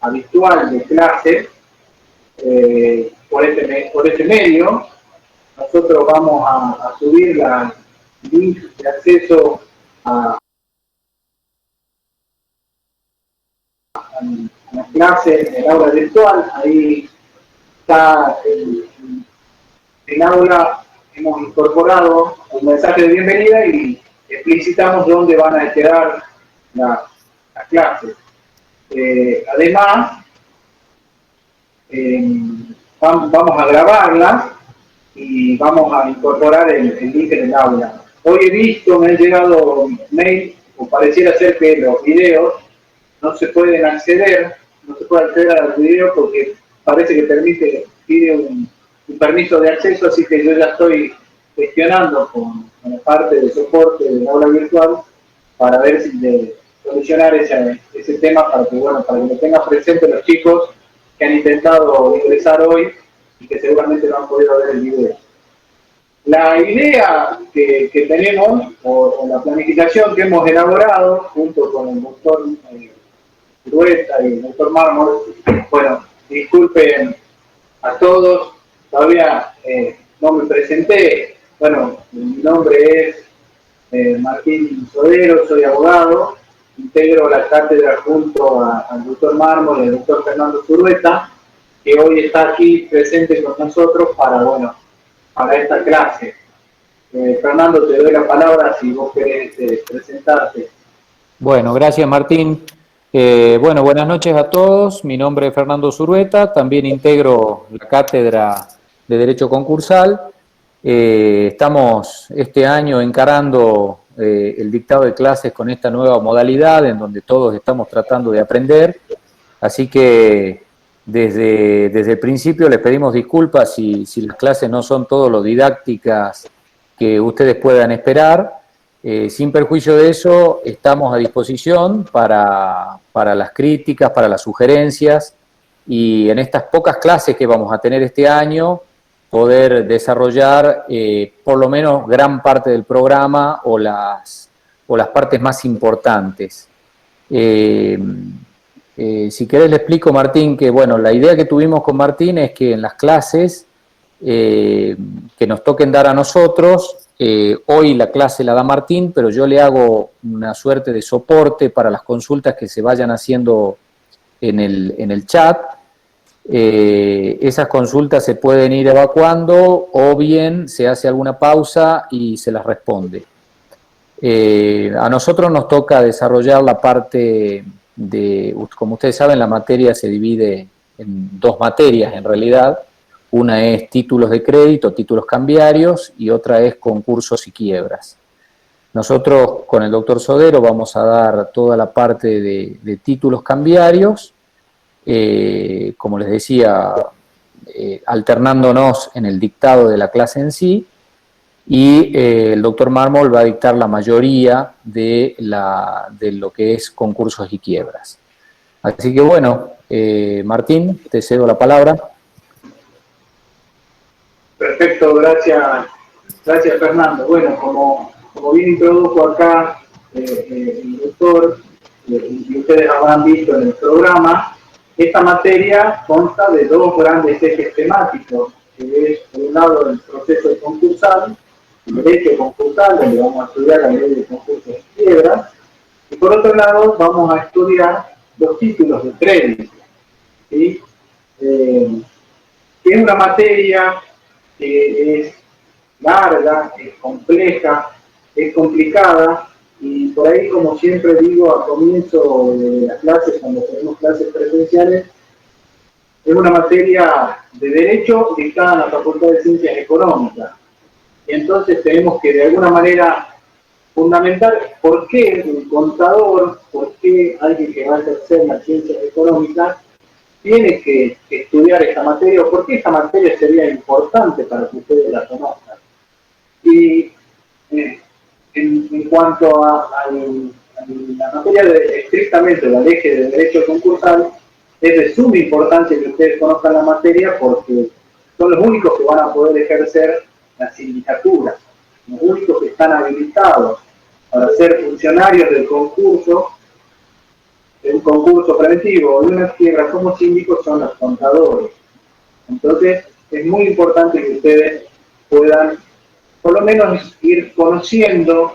habitual de clase por este medio. Nosotros vamos a subir la link de acceso a la clase en el aula virtual. Ahí está el aula, hemos incorporado un mensaje de bienvenida y explicitamos dónde van a quedar las clases. Además, vamos a grabarlas y vamos a incorporar el link en el aula. Hoy he visto, me han llegado mail, o pareciera ser que los videos no se pueden acceder, no se puede acceder a los videos porque parece que pide un permiso de acceso, así que yo ya estoy gestionando con la parte de soporte del aula virtual para ver si de solucionar ese tema para que lo tengan presente los chicos que han intentado ingresar hoy y que seguramente no han podido ver el video. La idea que tenemos, o la planificación que hemos elaborado junto con el doctor Urueta y el doctor Mármol, bueno, disculpen a todos, todavía no me presenté. Bueno, mi nombre es Martín Sodero, soy abogado, integro la cátedra junto al doctor Mármol y al doctor Fernando Zurrueta, que hoy está aquí presente con nosotros para esta clase. Fernando, te doy la palabra si vos querés presentarte. Bueno, gracias Martín. Buenas noches a todos. Mi nombre es Fernando Zurrueta, también integro la cátedra de Derecho Concursal. Estamos este año encarando el dictado de clases con esta nueva modalidad en donde todos estamos tratando de aprender. Así que desde el principio les pedimos disculpas si las clases no son todo lo didácticas que ustedes puedan esperar. Sin perjuicio de eso, estamos a disposición para las críticas, para las sugerencias, y en estas pocas clases que vamos a tener este año, poder desarrollar por lo menos gran parte del programa o las partes más importantes. Si querés le explico, Martín, que la idea que tuvimos con Martín es que en las clases que nos toquen dar a nosotros, hoy la clase la da Martín, pero yo le hago una suerte de soporte para las consultas que se vayan haciendo en el chat. Esas consultas se pueden ir evacuando o bien se hace alguna pausa y se las responde. A nosotros nos toca desarrollar la parte como ustedes saben, la materia se divide en dos materias en realidad. Una es títulos de crédito, títulos cambiarios, y otra es concursos y quiebras. Nosotros con el doctor Sodero vamos a dar toda la parte de títulos cambiarios, como les decía, alternándonos en el dictado de la clase en sí, y el doctor Mármol va a dictar la mayoría de lo que es concursos y quiebras. Así que Martín, te cedo la palabra. Perfecto, gracias Fernando. Bueno, como bien introdujo acá el doctor, y ustedes habrán visto en el programa, esta materia consta de dos grandes ejes temáticos, que es, por un lado, el proceso concursal, el derecho concursal, donde vamos a estudiar la ley de concursos y quiebras, y por otro lado vamos a estudiar los títulos de crédito, ¿sí? Que es una materia que es larga, es compleja, es complicada, y por ahí, como siempre digo a comienzo de las clases, cuando tenemos clases presenciales, es una materia de derecho dictada en la Facultad de Ciencias Económicas. Y entonces tenemos que de alguna manera fundamentar por qué un contador, por qué alguien que va a ejercer las ciencias económicas tiene que estudiar esta materia, o por qué esta materia sería importante para que ustedes la conozcan. Y en cuanto a la materia estrictamente la ley de derecho concursal, es de suma importancia que ustedes conozcan la materia porque son los únicos que van a poder ejercer la sindicatura, los únicos que están habilitados para ser funcionarios del concurso un concurso preventivo o de una quiebra como síndicos son los contadores. Entonces, es muy importante que ustedes puedan, por lo menos, ir conociendo,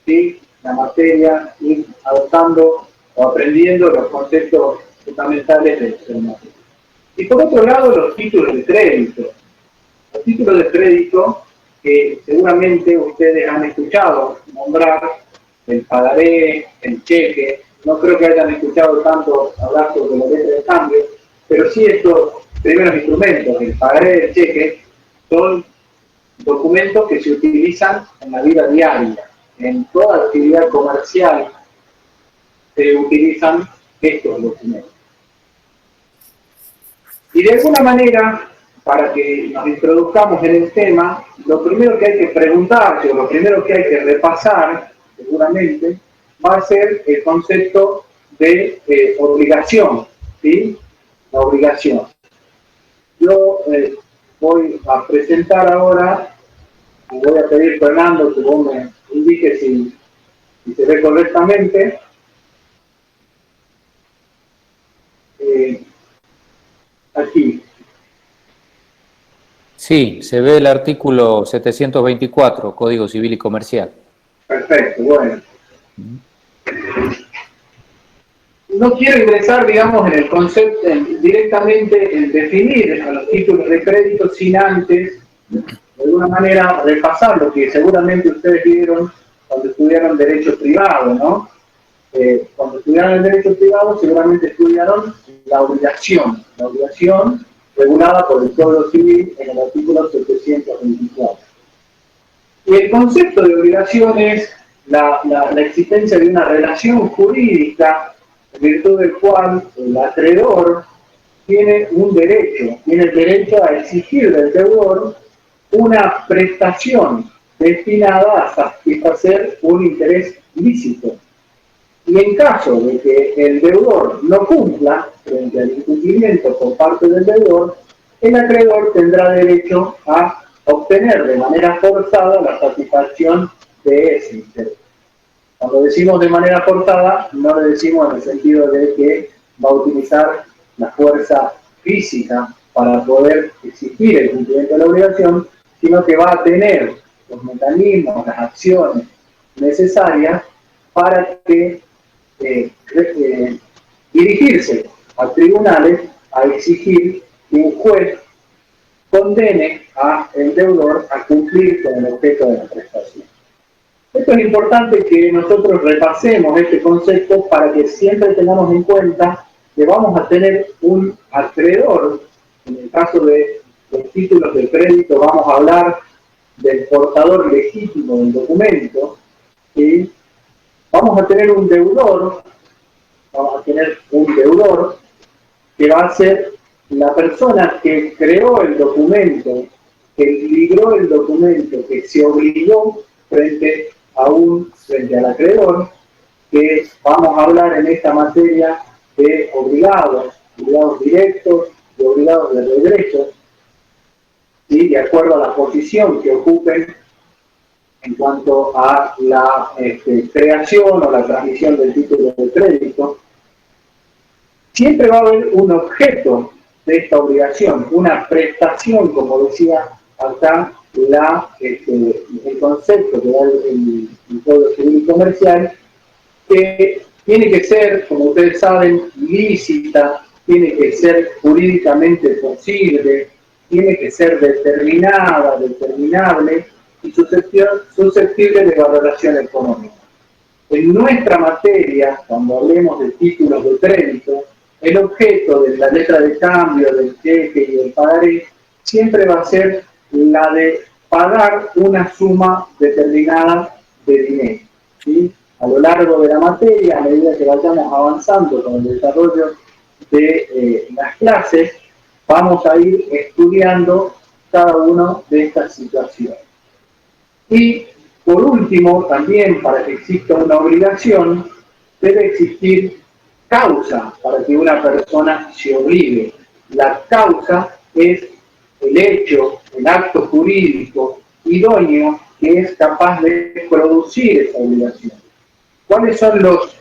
¿sí?, la materia, ir adoptando o aprendiendo los conceptos fundamentales del materia. Y por otro lado, los títulos de crédito. Los títulos de crédito que seguramente ustedes han escuchado nombrar, el pagaré, el cheque. No creo que hayan escuchado tanto hablar sobre la letra de cambio, pero sí estos primeros instrumentos, el pagaré, el cheque, son documentos que se utilizan en la vida diaria. En toda actividad comercial se utilizan estos documentos. Y de alguna manera, para que nos introduzcamos en el tema, lo primero que hay que preguntarse, o lo primero que hay que repasar, seguramente, va a ser el concepto de obligación, ¿sí? La obligación. Yo voy a presentar ahora, y voy a pedir, Fernando, que vos me indiques si se ve correctamente. Aquí. Sí, se ve el artículo 724, Código Civil y Comercial. Perfecto, bueno. No quiero ingresar, digamos, en el concepto, directamente en definir a los títulos de crédito sin antes, de alguna manera, repasar lo que seguramente ustedes vieron cuando estudiaron Derecho Privado, ¿no? Cuando estudiaron el Derecho Privado, seguramente estudiaron la obligación regulada por el Código Civil en el artículo 724. Y el concepto de obligación es la existencia de una relación jurídica en virtud del cual el acreedor tiene un derecho, tiene el derecho a exigir del deudor una prestación destinada a satisfacer un interés lícito. Y en caso de que el deudor no cumpla frente al incumplimiento por parte del deudor, el acreedor tendrá derecho a obtener de manera forzada la satisfacción de ese interés. Cuando decimos de manera forzada, no le decimos en el sentido de que va a utilizar la fuerza física para poder exigir el cumplimiento de la obligación, sino que va a tener los mecanismos, las acciones necesarias para que dirigirse a tribunales a exigir que un juez condene al deudor a cumplir con el objeto de la prestación. Esto es importante que nosotros repasemos este concepto para que siempre tengamos en cuenta que vamos a tener un acreedor. En el caso de los títulos de crédito vamos a hablar del portador legítimo del documento, ¿sí? Vamos a tener un deudor que va a ser la persona que creó el documento, que libró el documento, que se obligó frente al acreedor, que vamos a hablar en esta materia de obligados directos y obligados de regreso, ¿sí?, de acuerdo a la posición que ocupen en cuanto a la creación o la transmisión del título de crédito. Siempre va a haber un objeto de esta obligación, una prestación, como decía acá el concepto que da el Código Civil y Comercial, que tiene que ser, como ustedes saben, lícita, tiene que ser jurídicamente posible, tiene que ser determinada, determinable y susceptible de valoración económica. En nuestra materia, cuando hablemos de títulos de crédito, el objeto de la letra de cambio, del cheque y del pagaré siempre va a ser la de pagar una suma determinada de dinero, ¿sí? A lo largo de la materia, a medida que vayamos avanzando con el desarrollo de las clases, vamos a ir estudiando cada una de estas situaciones. Y por último, también para que exista una obligación, debe existir causa para que una persona se obligue. La causa es el hecho, el acto jurídico idóneo que es capaz de producir esa obligación. ¿Cuáles son los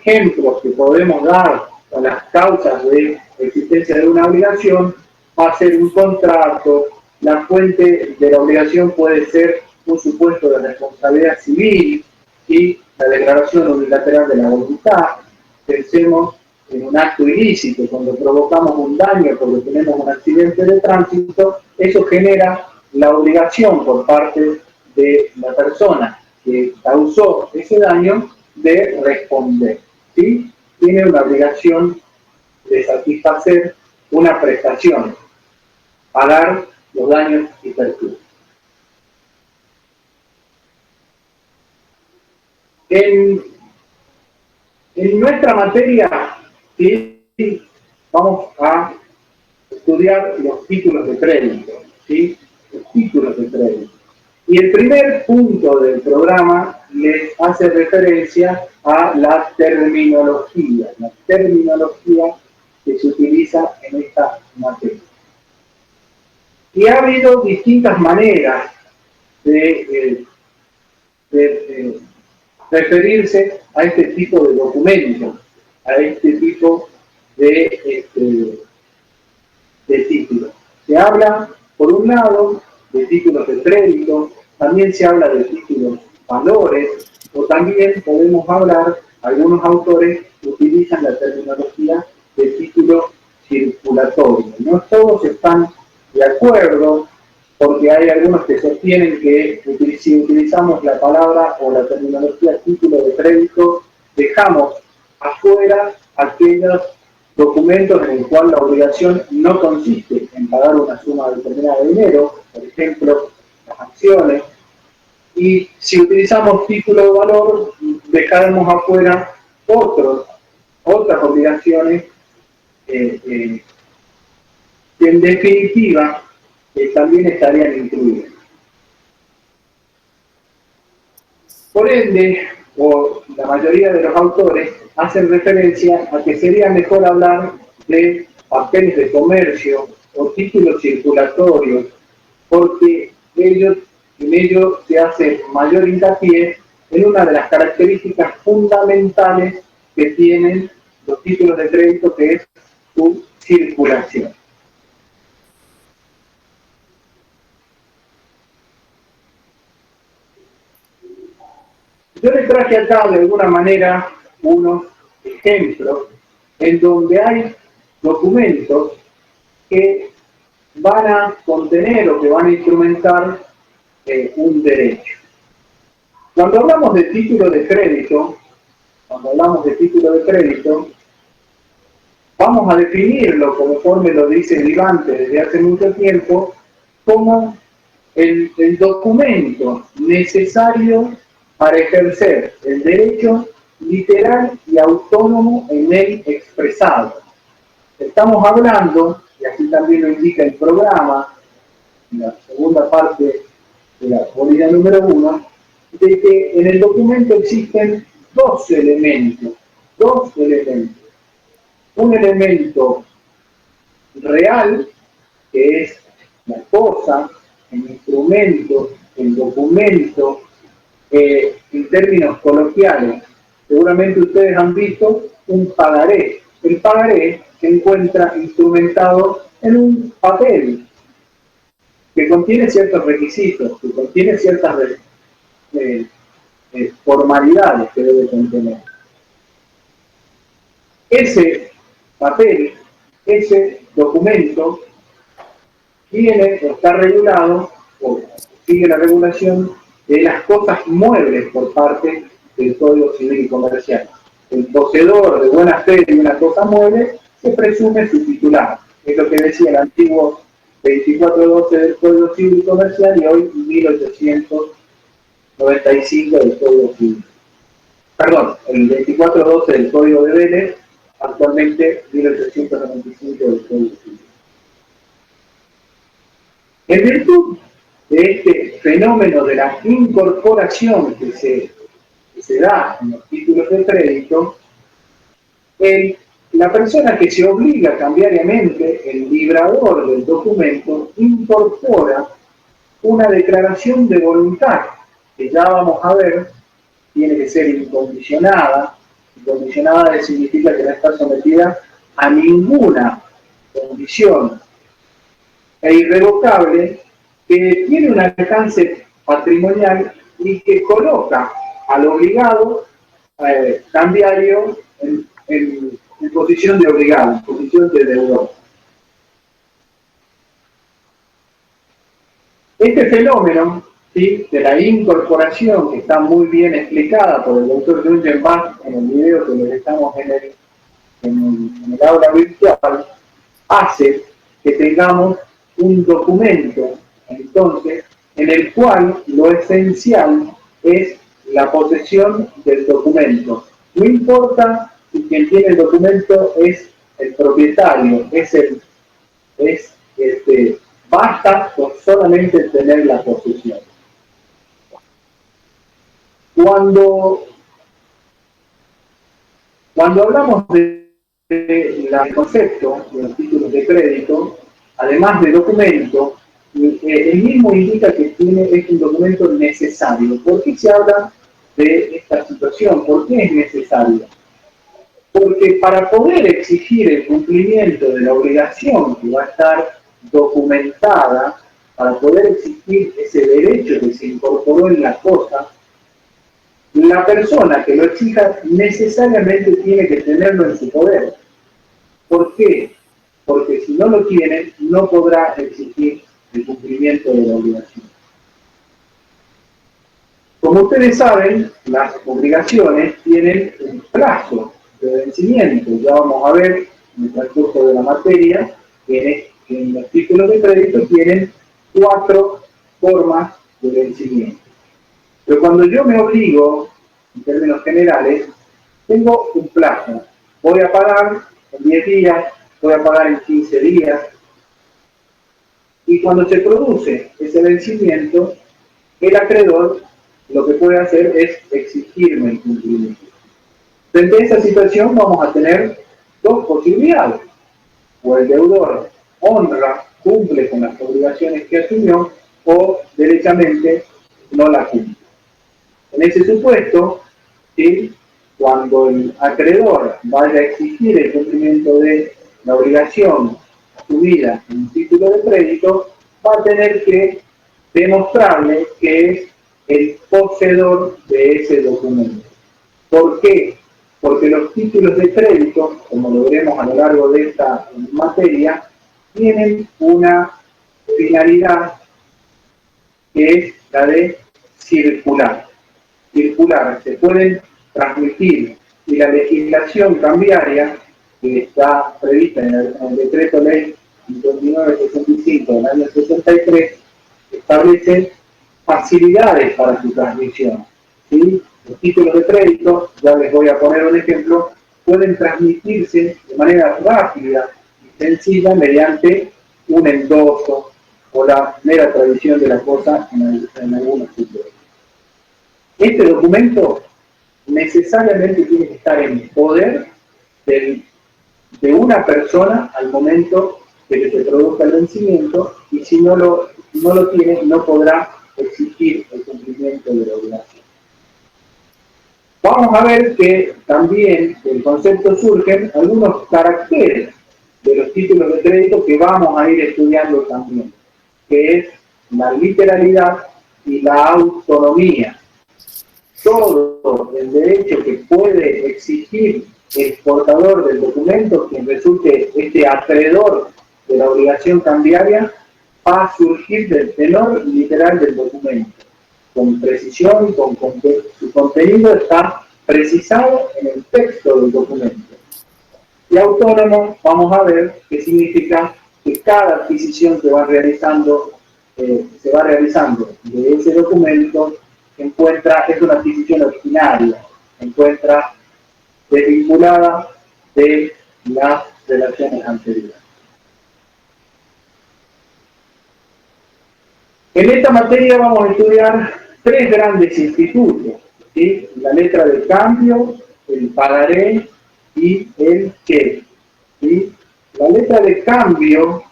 ejemplos que podemos dar a las causas de existencia de una obligación va a ser un contrato. La fuente de la obligación puede ser un supuesto de responsabilidad civil y la declaración unilateral de la voluntad. Pensemos en un acto ilícito, cuando provocamos un daño porque tenemos un accidente de tránsito, eso genera la obligación por parte de la persona que causó ese daño de responder, ¿sí? Tiene una obligación de satisfacer una prestación, pagar los daños y perjuicios. En nuestra materia, ¿sí?, vamos a estudiar los títulos de crédito, ¿sí? Los títulos de crédito. Y el primer punto del programa les hace referencia a la terminología que se utiliza en esta materia. Y ha habido distintas maneras de referirse a este tipo de documentos, a este tipo de títulos. Se habla, por un lado, de títulos de crédito, también se habla de títulos valores, o también podemos hablar, algunos autores utilizan la terminología de título circulatorio. No todos están de acuerdo, porque hay algunos que sostienen que si utilizamos la palabra o la terminología título de crédito, dejamos afuera aquellos documentos en el cual la obligación no consiste en pagar una suma determinada de dinero, por ejemplo, las acciones, y si utilizamos título de valor, dejaremos afuera otras obligaciones que en definitiva también estarían incluidas. Por ende, o la mayoría de los autores hacen referencia a que sería mejor hablar de papeles de comercio o títulos circulatorios, porque en ellos se hace mayor hincapié en una de las características fundamentales que tienen los títulos de crédito, que es su circulación. Yo les traje acá de alguna manera unos ejemplos en donde hay documentos que van a contener o que van a instrumentar un derecho. Cuando hablamos de título de crédito, vamos a definirlo, conforme lo dice Vivante desde hace mucho tiempo, como el documento necesario para ejercer el derecho literal y autónomo en él expresado. Estamos hablando, y así también lo indica el programa, en la segunda parte de la polilla número 1, de que en el documento existen dos elementos. Un elemento real, que es la cosa, el instrumento, el documento, en términos coloquiales. Seguramente ustedes han visto un pagaré. El pagaré se encuentra instrumentado en un papel que contiene ciertos requisitos, que contiene ciertas formalidades que debe contener. Ese papel, ese documento, está regulado, o sigue la regulación de las cosas muebles por parte del Código Civil y Comercial. El poseedor de buena fe de una cosa mueble se presume su titular. Es lo que decía el antiguo 2412 del Código Civil y Comercial y hoy 1895 del Código Civil. Perdón, el 2412 del Código de Vélez, actualmente 1895 del Código Civil. En virtud de este fenómeno de la incorporación que se da en los títulos de crédito, la persona que se obliga cambiariamente, el librador del documento, incorpora una declaración de voluntad, que ya vamos a ver, tiene que ser incondicionada, incondicionada significa que no está sometida a ninguna condición e irrevocable, que tiene un alcance patrimonial y que coloca al obligado cambiario en posición de obligado, en posición de deudor. Este fenómeno, ¿sí?, de la incorporación, que está muy bien explicada por el doctor Jungenbach en el video que les estamos en el aula virtual, hace que tengamos un documento, entonces, en el cual lo esencial es la posesión del documento. No importa si quien tiene el documento es el propietario, basta con solamente tener la posesión. Cuando hablamos del concepto de los títulos de crédito, además de documento, el mismo indica que es un documento necesario. ¿Por qué se habla de esta situación? ¿Por qué es necesario? Porque para poder exigir el cumplimiento de la obligación que va a estar documentada, para poder exigir ese derecho que se incorporó en la cosa, la persona que lo exija necesariamente tiene que tenerlo en su poder. ¿Por qué? Porque si no lo tiene, no podrá exigir el cumplimiento de la obligación. Como ustedes saben, las obligaciones tienen un plazo de vencimiento. Ya vamos a ver en el transcurso de la materia que en los títulos de crédito tienen 4 formas de vencimiento. Pero cuando yo me obligo, en términos generales, tengo un plazo. Voy a pagar en 10 días, voy a pagar en 15 días. Y cuando se produce ese vencimiento, el acreedor lo que puede hacer es exigirme el cumplimiento. Frente a esa situación vamos a tener 2 posibilidades. O el deudor honra, cumple con las obligaciones que asumió, o derechamente no la cumple. En ese supuesto, ¿sí?, cuando el acreedor vaya a exigir el cumplimiento de la obligación asumida en un título de crédito, va a tener que demostrarle que es el poseedor de ese documento. ¿Por qué? Porque los títulos de crédito, como lo veremos a lo largo de esta materia, tienen una finalidad que es la de circular. Se pueden transmitir, y la legislación cambiaria que está prevista en el decreto ley 5965 del año 63 establece facilidades para su transmisión, ¿sí? Los títulos de crédito, ya les voy a poner un ejemplo, pueden transmitirse de manera rápida y sencilla mediante un endoso o la mera tradición de la cosa en algunos títulos. Este documento necesariamente tiene que estar en poder de una persona al momento de que se produzca el vencimiento, y si no lo tiene, no podrá exigir el cumplimiento de la obligación. Vamos a ver que también del concepto surgen algunos caracteres de los títulos de crédito que vamos a ir estudiando también, que es la literalidad y la autonomía. Todo el derecho que puede exigir el portador del documento, quien resulte este acreedor de la obligación cambiaria, va a surgir del tenor literal del documento, con precisión, su contenido está precisado en el texto del documento. Y autónomo, vamos a ver qué significa que cada adquisición que se va realizando de ese documento es una adquisición originaria, se encuentra desvinculada de las relaciones anteriores. En esta materia vamos a estudiar 3 grandes institutos, ¿sí? La letra de cambio, el pagaré y el qué, ¿sí? La letra de cambio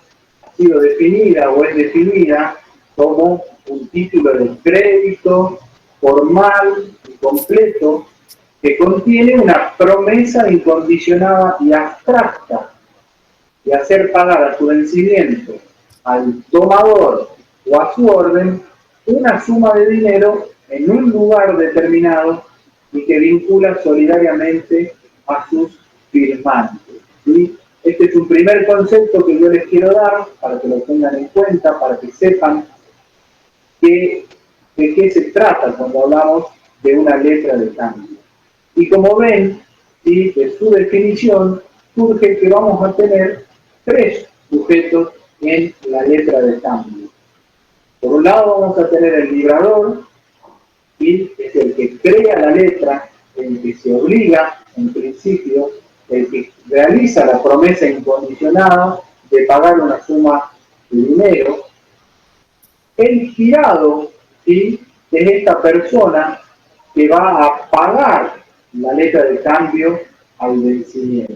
ha sido definida o es definida como un título de crédito formal y completo que contiene una promesa incondicionada y abstracta de hacer pagar a su vencimiento al tomador o a su orden una suma de dinero en un lugar determinado y que vincula solidariamente a sus firmantes. ¿Sí? Este es un primer concepto que yo les quiero dar para que lo tengan en cuenta, para que sepan de qué se trata cuando hablamos de una letra de cambio. Y como ven, ¿sí?, de su definición surge que vamos a tener tres sujetos en la letra de cambio. Por un lado vamos a tener el librador, ¿sí?, que es el que crea la letra, el que se obliga, en principio, el que realiza la promesa incondicionada de pagar una suma de dinero. El girado, ¿sí?, es esta persona que va a pagar la letra de cambio al vencimiento.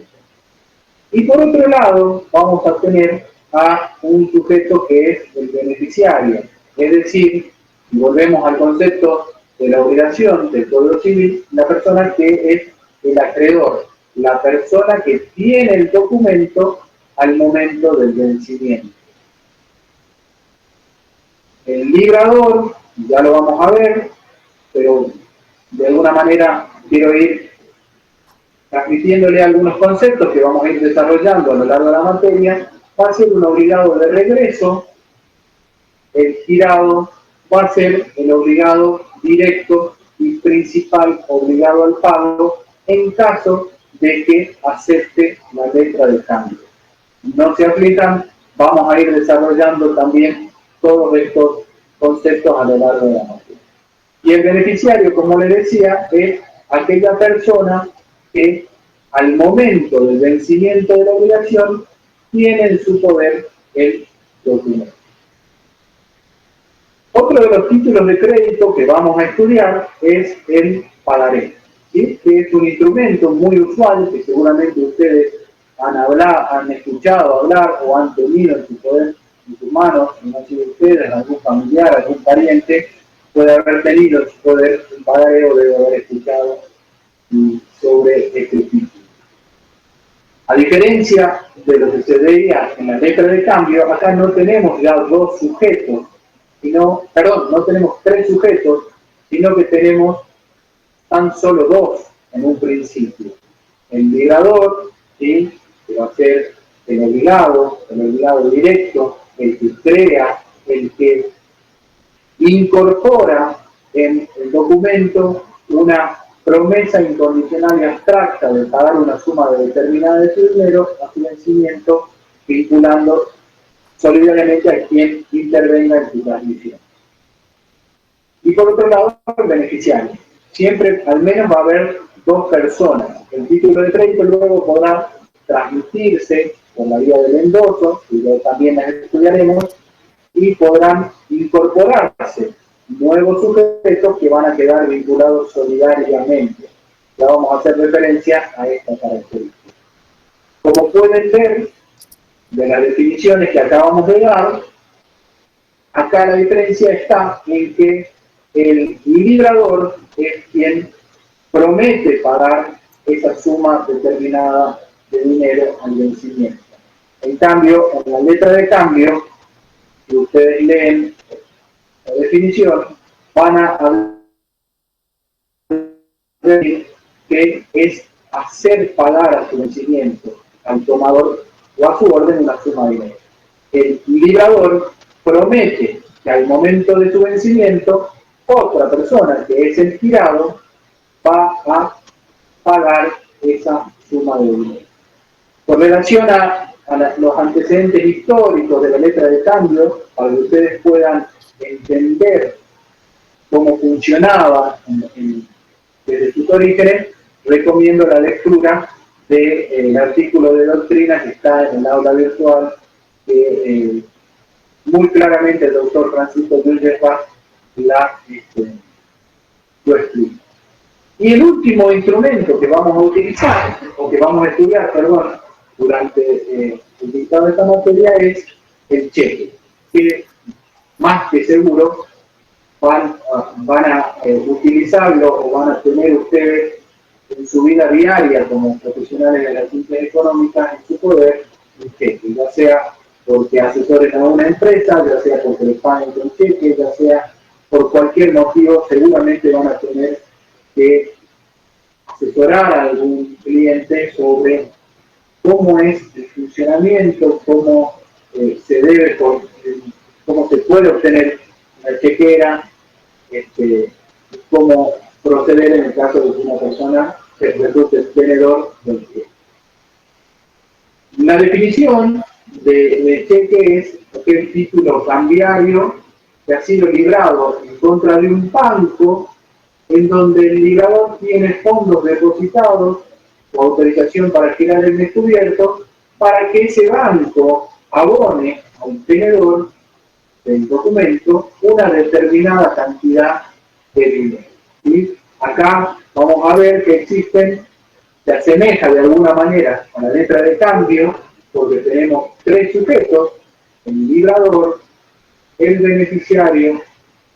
Y por otro lado, vamos a tener a un sujeto que es el beneficiario, es decir, si volvemos al concepto de la obligación del Código Civil, la persona que es el acreedor, la persona que tiene el documento al momento del vencimiento. El librador, ya lo vamos a ver, pero de alguna manera quiero ir transmitiéndole algunos conceptos que vamos a ir desarrollando a lo largo de la materia. Va a ser un obligado de regreso, el girado va a ser el obligado directo y principal obligado al pago en caso de que acepte la letra de cambio. No se aplican, vamos a ir desarrollando también todos estos conceptos a lo largo de la materia. Y el beneficiario, como les decía, es aquella persona que al momento del vencimiento de la obligación tiene en su poder el documento. Otro de los títulos de crédito que vamos a estudiar es el pagaré, ¿sí?, que es un instrumento muy usual que seguramente ustedes han escuchado hablar o han tenido en su poder, en sus manos, no sé ustedes, algún familiar, algún pariente, puede haber tenido en su poder un pagaré o debe haber escuchado sobre este título. A diferencia de lo que se veía en la letra de cambio, acá no tenemos ya dos sujetos, no tenemos tres sujetos, sino que tenemos tan solo dos en un principio. El librador, ¿sí?, que va a ser el obligado directo, el que crea, el que incorpora en el documento una promesa incondicional y abstracta de pagar una suma determinada de su dinero a su vencimiento, vinculando solidariamente a quien intervenga en su transmisión. Y por otro lado, el beneficiario. Siempre al menos va a haber dos personas. El título de crédito luego podrá transmitirse por la vía del endoso, y luego también las estudiaremos, y podrán incorporarse nuevos sujetos que van a quedar vinculados solidariamente. Ya vamos a hacer referencia a esta característica. Como pueden ver de las definiciones que acabamos de dar, acá la diferencia está en que el librador es quien promete pagar esa suma determinada de dinero al vencimiento. En cambio, en la letra de cambio, si ustedes leen la definición, van a ver que es hacer pagar a su vencimiento al tomador o a su orden una suma de dinero. El librador promete que al momento de su vencimiento otra persona, que es el girado, va a pagar esa suma de dinero. Con relación a los antecedentes históricos de la letra de cambio, para que ustedes puedan entender cómo funcionaba desde sus orígenes, recomiendo la lectura del artículo de doctrina que está en el aula virtual, que muy claramente el doctor Francisco Dulles-Bach lo explica. Y el último instrumento que vamos a utilizar, o que vamos a estudiar, durante el dictado de esta materia es el cheque, que más que seguro van a utilizarlo o van a tener ustedes en su vida diaria como profesionales de las ciencias económicas en su poder un cheque, ya sea porque asesoren a una empresa, ya sea porque les paguen con cheque, ya sea por cualquier motivo, seguramente van a tener que asesorar a algún cliente sobre cómo es el funcionamiento, cómo se debe, cómo se puede obtener una chequera, cómo proceder en el caso de que una persona se resulte tenedor del cheque. La definición de cheque es aquel título cambiario que ha sido librado en contra de un banco en donde el librador tiene fondos depositados o autorización para girar el descubierto para que ese banco abone al tenedor del documento una determinada cantidad de dinero. ¿Sí? Acá vamos a ver que se asemeja de alguna manera a la letra de cambio, porque tenemos tres sujetos: el librador, el beneficiario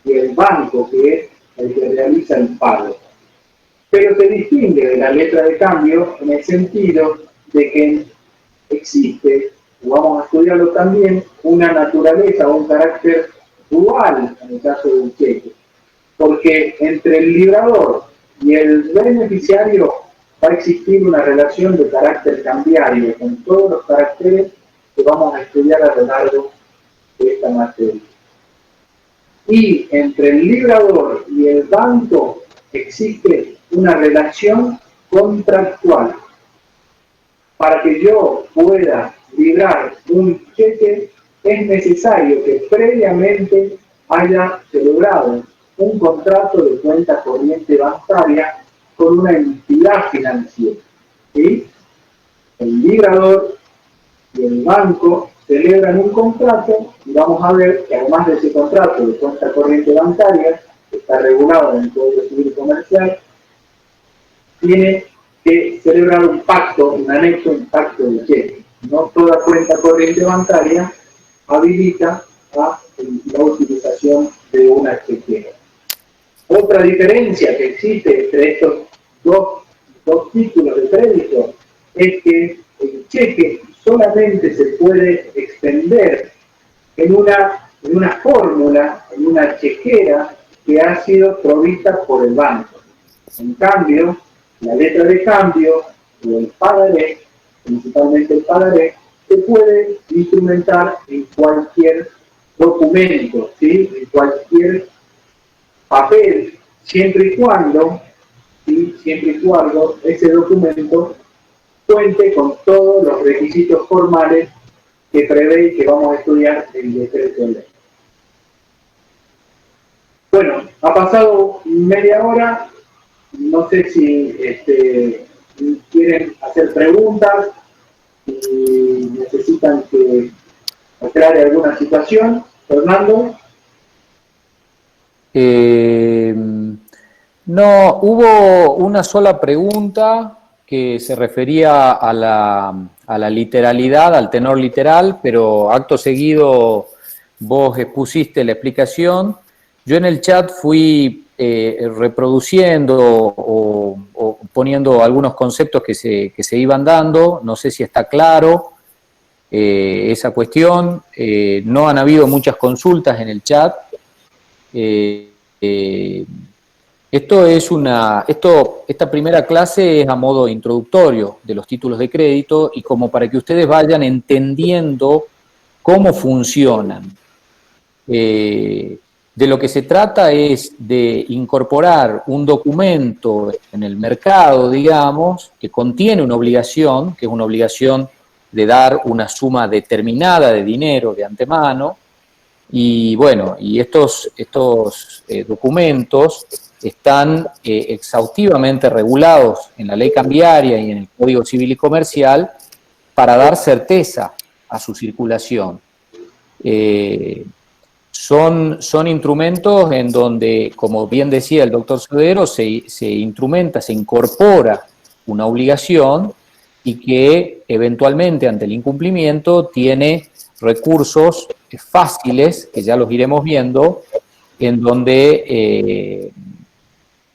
y el banco, que es el que realiza el pago. Pero se distingue de la letra de cambio en el sentido de que existe, y vamos a estudiarlo también, una naturaleza o un carácter dual en el caso del cheque. Porque entre el librador y el beneficiario va a existir una relación de carácter cambiario con todos los caracteres que vamos a estudiar a lo largo de esta materia. Y entre el librador y el banco existe una relación contractual. Para que yo pueda librar un cheque es necesario que previamente haya celebrado un contrato de cuenta corriente bancaria con una entidad financiera. ¿Sí? El librador y el banco celebran un contrato y vamos a ver que además de ese contrato de cuenta corriente bancaria, que está regulado en el Código Civil y Comercial, tiene que celebrar un pacto, un anexo, un pacto de cheque. No toda cuenta corriente bancaria habilita a la utilización de una chequera. Otra diferencia que existe entre estos dos títulos de crédito es que el cheque solamente se puede extender en una fórmula, en una chequera que ha sido provista por el banco. En cambio, la letra de cambio o el pagaré, principalmente el pagaré, se puede instrumentar en cualquier documento, ¿sí? En cualquier papel, siempre y cuando ese documento cuente con todos los requisitos formales que prevé y que vamos a estudiar en el decreto de ley. Bueno, ha pasado media hora, no sé si quieren hacer preguntas, si necesitan que aclare alguna situación. Fernando. No, hubo una sola pregunta que se refería a la literalidad, al tenor literal, pero acto seguido vos expusiste la explicación. Yo en el chat fui reproduciendo o poniendo algunos conceptos que se iban dando. No sé si está claro esa cuestión. No han habido muchas consultas en el chat. Esta primera clase es a modo introductorio de los títulos de crédito y como para que ustedes vayan entendiendo cómo funcionan. De lo que se trata es de incorporar un documento en el mercado, digamos, que contiene una obligación, que es una obligación de dar una suma determinada de dinero de antemano, y bueno, y estos documentos están exhaustivamente regulados en la ley cambiaria y en el Código Civil y Comercial para dar certeza a su circulación. Son instrumentos en donde, como bien decía el doctor Sodero, se instrumenta, se incorpora una obligación y que eventualmente ante el incumplimiento tiene recursos fáciles, que ya los iremos viendo, en donde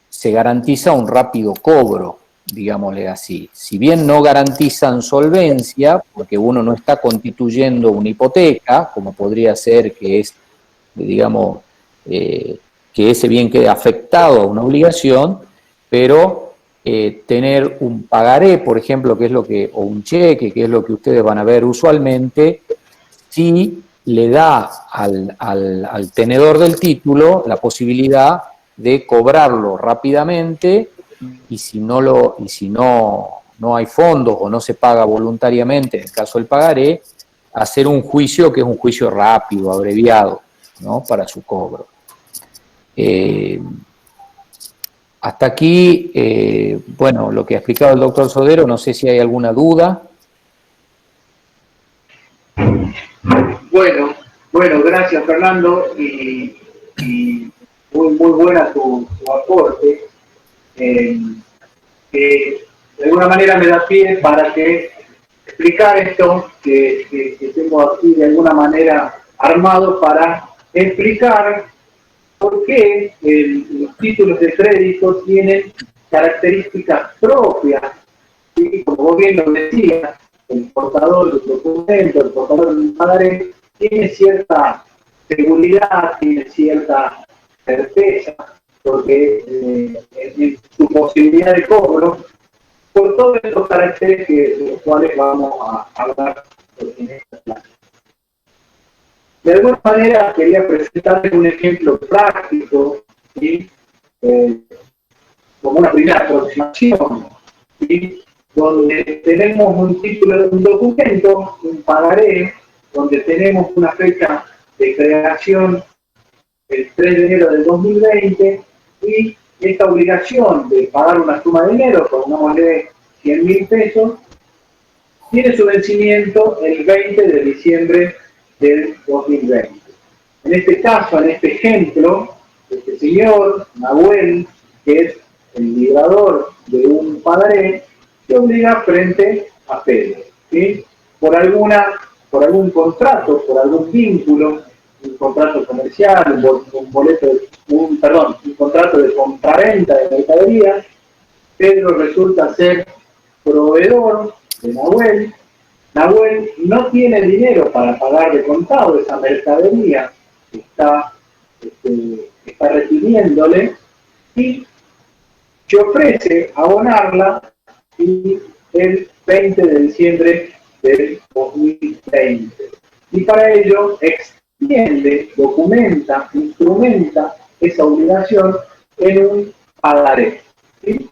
se garantiza un rápido cobro. digámosle así. Si bien no garantizan solvencia, porque uno no está constituyendo una hipoteca, como podría ser que es, digamos, que ese bien quede afectado a una obligación, pero tener un pagaré, por ejemplo, que es lo que, o un cheque, que es lo que ustedes van a ver usualmente, sí le da al tenedor del título la posibilidad de cobrarlo rápidamente, y si no hay fondos o no se paga voluntariamente, en el caso del pagaré, hacer un juicio que es un juicio rápido, abreviado, ¿no?, para su cobro. Hasta aquí, bueno, lo que ha explicado el doctor Sodero, no sé si hay alguna duda. Bueno, gracias Fernando, y muy buena tu aporte, que de alguna manera me da pie para que explicar esto que tengo aquí de alguna manera armado para explicar por qué los títulos de crédito tienen características propias, y como vos bien lo decías, el portador del documento, el portador del pagaré, tiene cierta seguridad, tiene cierta certeza, porque en su posibilidad de cobro, por todos estos caracteres de los cuales vamos a hablar en esta clase. De alguna manera quería presentarles un ejemplo práctico, ¿sí? Como una primera aproximación, ¿sí?, donde tenemos un título de un documento, un pagaré, donde tenemos una fecha de creación el 3 de enero del 2020, y esta obligación de pagar una suma de dinero, pongámosle 100.000 pesos, tiene su vencimiento el 20 de diciembre del 2020. En este caso, en este ejemplo, este señor, Nahuel, que es el librador de un pagaré, se obliga frente a Pedro, ¿sí?, por algún contrato, por algún vínculo, un contrato comercial, un contrato de compraventa de mercadería. Pedro resulta ser proveedor de Nahuel. Nahuel no tiene dinero para pagar de contado esa mercadería que está requiriéndole, y se ofrece abonarla, y el 20 de diciembre del 2020. Y para ello extiende, documenta, instrumenta esa obligación en un pagaré, ¿sí?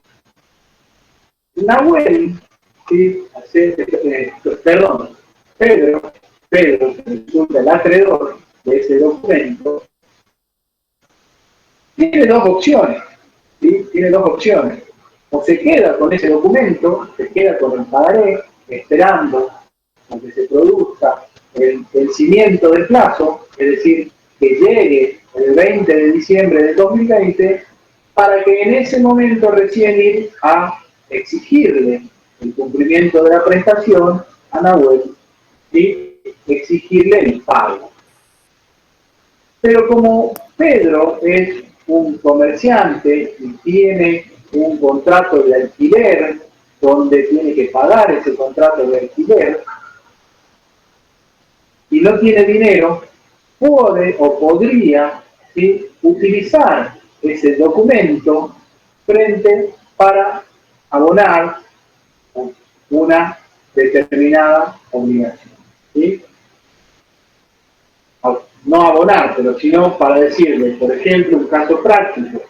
Nahuel, ¿sí?, Pedro, que resulta el acreedor de ese documento, tiene dos opciones, ¿sí? Tiene dos opciones. O se queda con ese documento, se queda con el pagaré, esperando a que se produzca el vencimiento del plazo, es decir, que llegue el 20 de diciembre del 2020, para que en ese momento recién ir a exigirle el cumplimiento de la prestación a Nahuel y exigirle el pago. Pero como Pedro es un comerciante y tiene un contrato de alquiler donde tiene que pagar ese contrato de alquiler y no tiene dinero, puede o podría, ¿sí?, utilizar ese documento para abonar una determinada obligación, ¿sí? No abonar, pero sino para decirle, por ejemplo, un caso práctico,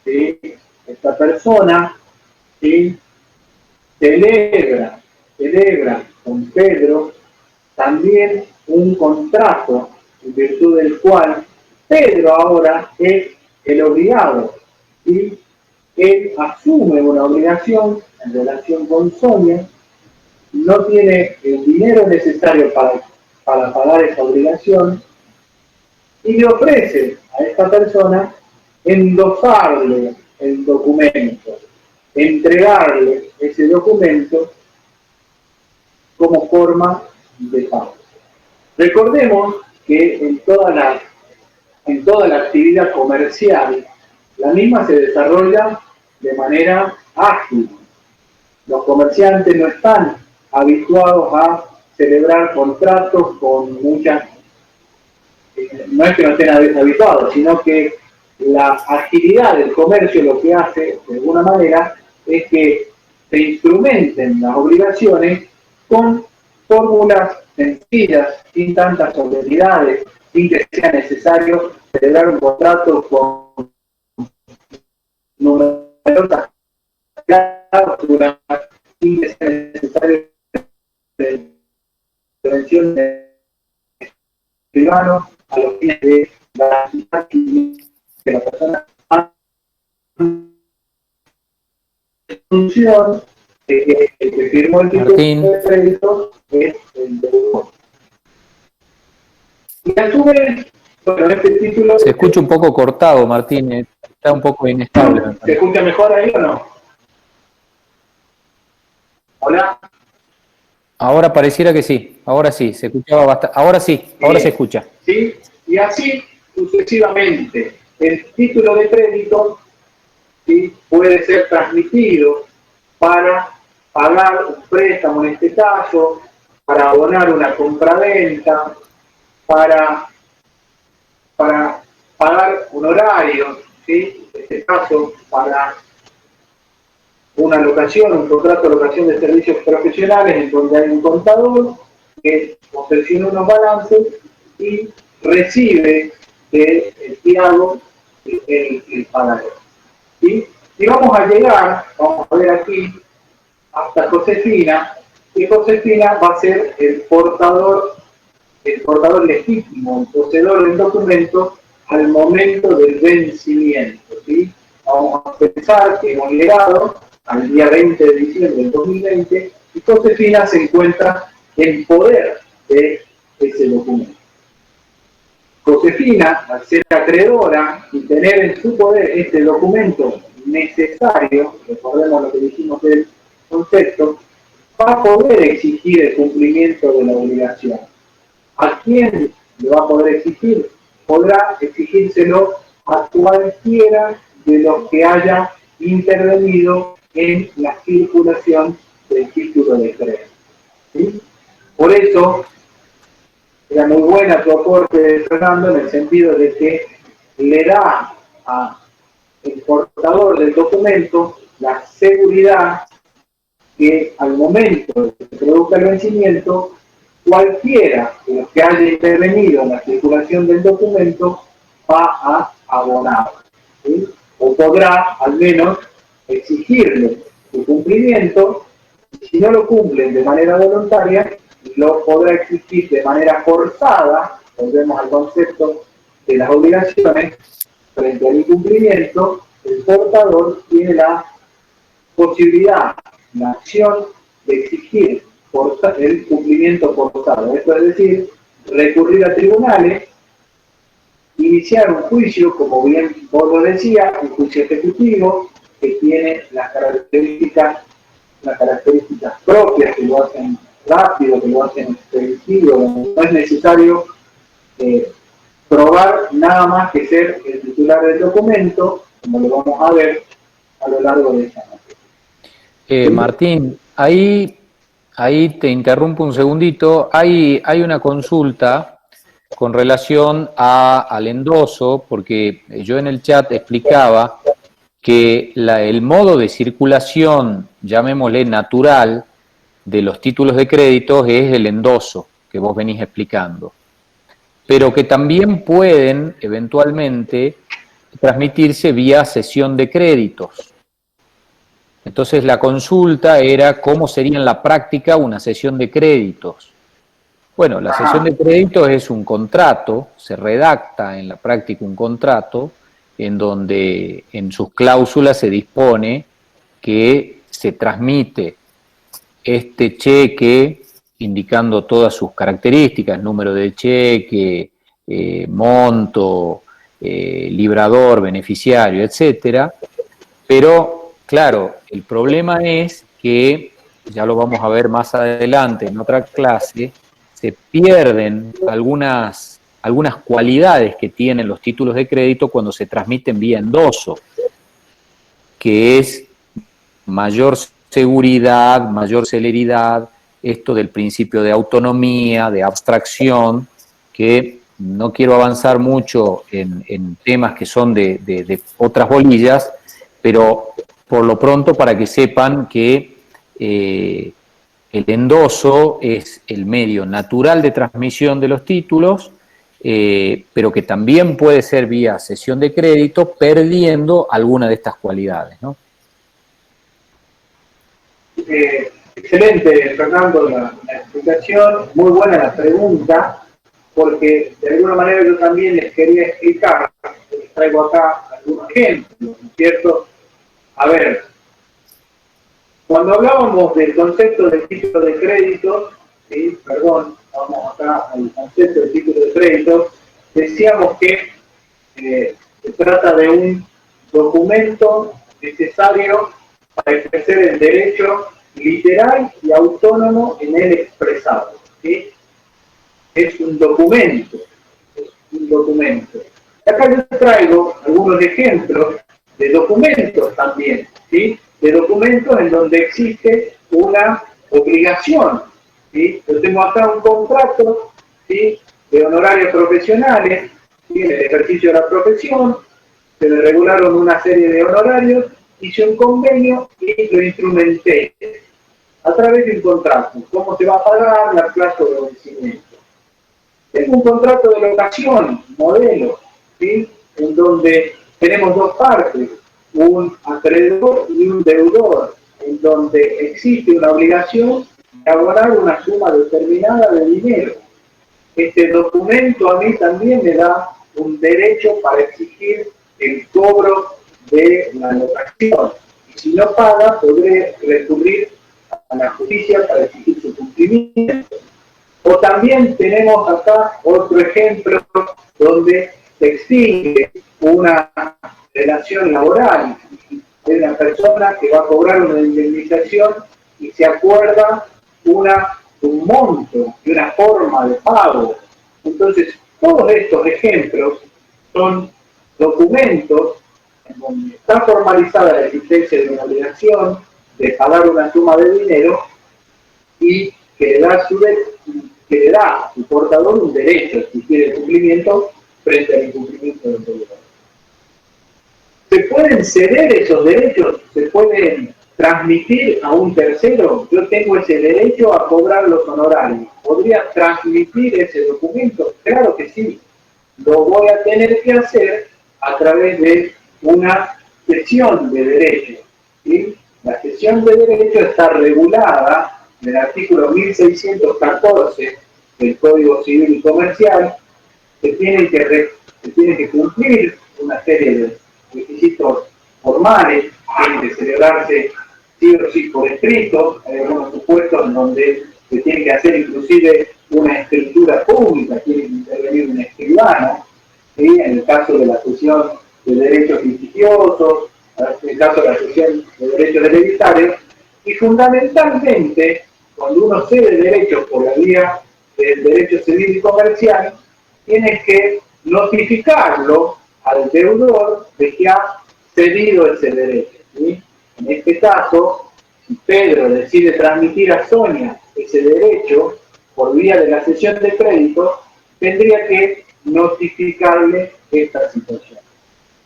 ¿sí? Esta persona, ¿sí?, celebra con Pedro también un contrato en virtud del cual Pedro ahora es el obligado, y él asume una obligación en relación con Sonia, no tiene el dinero necesario para pagar esa obligación, y le ofrece a esta persona endosarle el documento, entregarle ese documento como forma de pago. Recordemos que en toda la actividad comercial, la misma se desarrolla de manera ágil. los comerciantes no están habituados a celebrar contratos con muchas, no es que no estén habituados, sino que la agilidad del comercio lo que hace, de alguna manera, es que se instrumenten las obligaciones con fórmulas sencillas, sin tantas solemnidades, sin que sea necesario celebrar un contrato con numerosas cláusulas, sin que sea necesario intervención de ciudadanos a los fines de garantizar que la persona función que firmó el título de crédito es el deudor. Y a su vez, bueno, este título... Se escucha un poco cortado, Martín, está un poco inestable. ¿Se escucha mejor ahí o no? ¿Hola? Ahora pareciera que sí, ahora sí, se escuchaba bastante, ahora sí, ahora se escucha. ¿Sí? Y así sucesivamente. El título de crédito, ¿sí?, puede ser transmitido para pagar un préstamo en este caso, para abonar una compraventa, para pagar un horario, ¿sí?, en este caso para una locación, un contrato de locación de servicios profesionales en donde hay un contador que posesiona unos balances y recibe del fiado el pagador. ¿Sí? Y vamos a llegar, vamos a ver aquí, hasta Josefina, y Josefina va a ser el portador legítimo, el poseedor del documento al momento del vencimiento. ¿Sí? Vamos a pensar que hemos llegado al día 20 de diciembre del 2020 y Josefina se encuentra en poder de ese documento. Josefina, al ser acreedora y tener en su poder este documento necesario, recordemos lo que dijimos del concepto, va a poder exigir el cumplimiento de la obligación. ¿A quién le va a poder exigir? Podrá exigírselo a cualquiera de los que haya intervenido en la circulación del título de crédito. ¿Sí? Por eso, era muy buena tu aporte de Fernando en el sentido de que le da al portador del documento la seguridad que al momento de que se produzca el vencimiento, cualquiera de los que haya intervenido en la circulación del documento va a abonar, ¿sí?, o podrá al menos exigirle su cumplimiento. Si no lo cumplen de manera voluntaria, lo podrá exigir de manera forzada. Volvemos al concepto de las obligaciones. Frente al incumplimiento, el portador tiene la posibilidad, la acción de exigir el cumplimiento forzado. Esto es decir, recurrir a tribunales, iniciar un juicio, como bien vos lo decías, un juicio ejecutivo que tiene las características propias, que lo hacen rápido, que lo hacen expeditivo. No es necesario probar nada más que ser el titular del documento, como lo vamos a ver a lo largo de esta noche. Martín, ahí te interrumpo un segundito. Hay una consulta con relación al endoso, porque yo en el chat explicaba que el modo de circulación, llamémosle natural, de los títulos de crédito es el endoso, que vos venís explicando, pero que también pueden eventualmente transmitirse vía cesión de créditos. Entonces la consulta era cómo sería en la práctica una cesión de créditos. Bueno, la cesión de créditos es un contrato, se redacta en la práctica un contrato en donde en sus cláusulas se dispone que se transmite este cheque indicando todas sus características, número de cheque, monto, librador, beneficiario, etcétera. Pero, claro, el problema es que, ya lo vamos a ver más adelante en otra clase, se pierden algunas cualidades que tienen los títulos de crédito cuando se transmiten vía endoso, que es mayor seguridad, mayor celeridad, esto del principio de autonomía, de abstracción, que no quiero avanzar mucho en temas que son de otras bolillas, pero por lo pronto para que sepan que el endoso es el medio natural de transmisión de los títulos, pero que también puede ser vía cesión de crédito, perdiendo alguna de estas cualidades, ¿no? Excelente, Fernando, la explicación, muy buena la pregunta, porque de alguna manera yo también les quería explicar, les traigo acá algunos ejemplos, ¿no es cierto? A ver, cuando hablábamos del concepto del título de crédito, ¿sí? Perdón, vamos acá al concepto del título de crédito, decíamos que se trata de un documento necesario para ejercer el derecho literal y autónomo en él expresado. ¿Sí? Es un documento, es un documento. Acá yo traigo algunos ejemplos de documentos también, ¿sí? De documentos en donde existe una obligación. ¿Sí? Yo tengo acá un contrato, ¿sí? De honorarios profesionales, ¿sí? En el ejercicio de la profesión, se me regularon una serie de honorarios, hice un convenio y lo instrumenté a través de un contrato. ¿Cómo se va a pagar? La plazo de vencimiento. Tengo un contrato de locación, modelo, ¿sí? En donde tenemos dos partes, un acreedor y un deudor, en donde existe una obligación de abonar una suma determinada de dinero. Este documento a mí también me da un derecho para exigir el cobro de la locación. Y si no paga, podré recurrir a la justicia para exigir su cumplimiento. O también tenemos acá otro ejemplo donde se extingue una relación laboral de una persona que va a cobrar una indemnización y se acuerda un monto y una forma de pago. Entonces, todos estos ejemplos son documentos en donde está formalizada la existencia de una obligación de pagar una suma de dinero y que le da a su portador un derecho a exigir el cumplimiento frente al incumplimiento del deudor. ¿Se pueden ceder esos derechos? ¿Se pueden transmitir a un tercero? Yo tengo ese derecho a cobrar los honorarios. ¿Podría transmitir ese documento? Claro que sí. Lo voy a tener que hacer a través de una cesión de derechos. ¿Sí? La cesión de derechos está regulada en el artículo 1614 del Código Civil y Comercial. Se tiene que cumplir una serie de requisitos formales, tienen que celebrarse sí o sí por escrito, hay algunos supuestos en donde se tiene que hacer inclusive una escritura pública, tiene que intervenir un escribano, ¿sí? En el caso de la cesión de derechos litigiosos, en el caso de la cesión de derechos hereditarios, y fundamentalmente, cuando uno cede derechos por la vía del derecho civil y comercial, tienes que notificarlo al deudor de que ha cedido ese derecho. ¿Sí? En este caso, si Pedro decide transmitir a Sonia ese derecho por vía de la cesión de crédito, tendría que notificarle esta situación.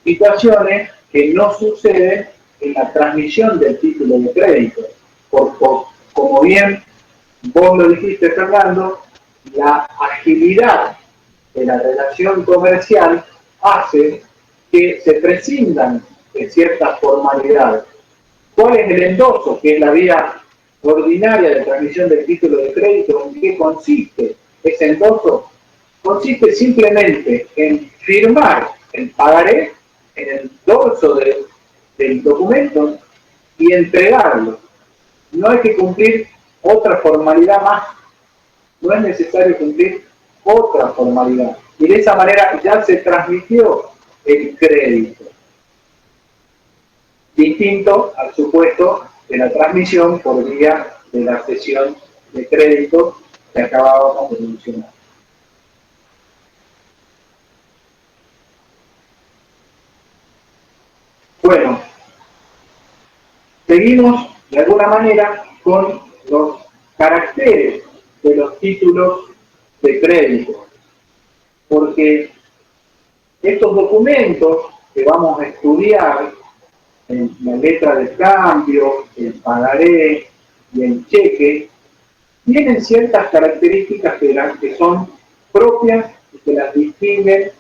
Situaciones que no suceden en la transmisión del título de crédito. Como bien vos lo dijiste, Fernando, la agilidad de la relación comercial hace que se prescindan de ciertas formalidades. ¿Cuál es el endoso? Que es la vía ordinaria de transmisión del título de crédito. ¿En qué consiste ese endoso? Consiste simplemente en firmar el pagaré en el dorso del documento y entregarlo. No hay que cumplir otra formalidad más. No es necesario cumplir otra formalidad. Y de esa manera ya se transmitió el crédito. Distinto al supuesto de la transmisión por vía de la cesión de crédito que acabábamos de mencionar. Bueno, seguimos de alguna manera con los caracteres de los títulos de crédito, porque estos documentos que vamos a estudiar en la letra de cambio, el pagaré y el cheque, tienen ciertas características que son propias y que las distinguen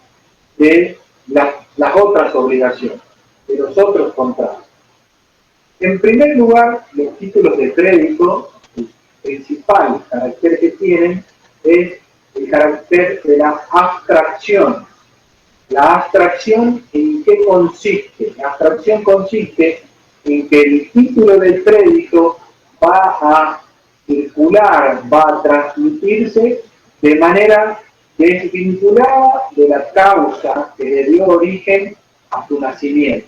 de las otras obligaciones, de los otros contratos. En primer lugar, los títulos de crédito, el principal carácter que tienen es el carácter de la abstracción. La abstracción, ¿en qué consiste? La abstracción consiste en que el título del crédito va a circular, va a transmitirse de manera desvinculada de la causa que le dio origen a su nacimiento.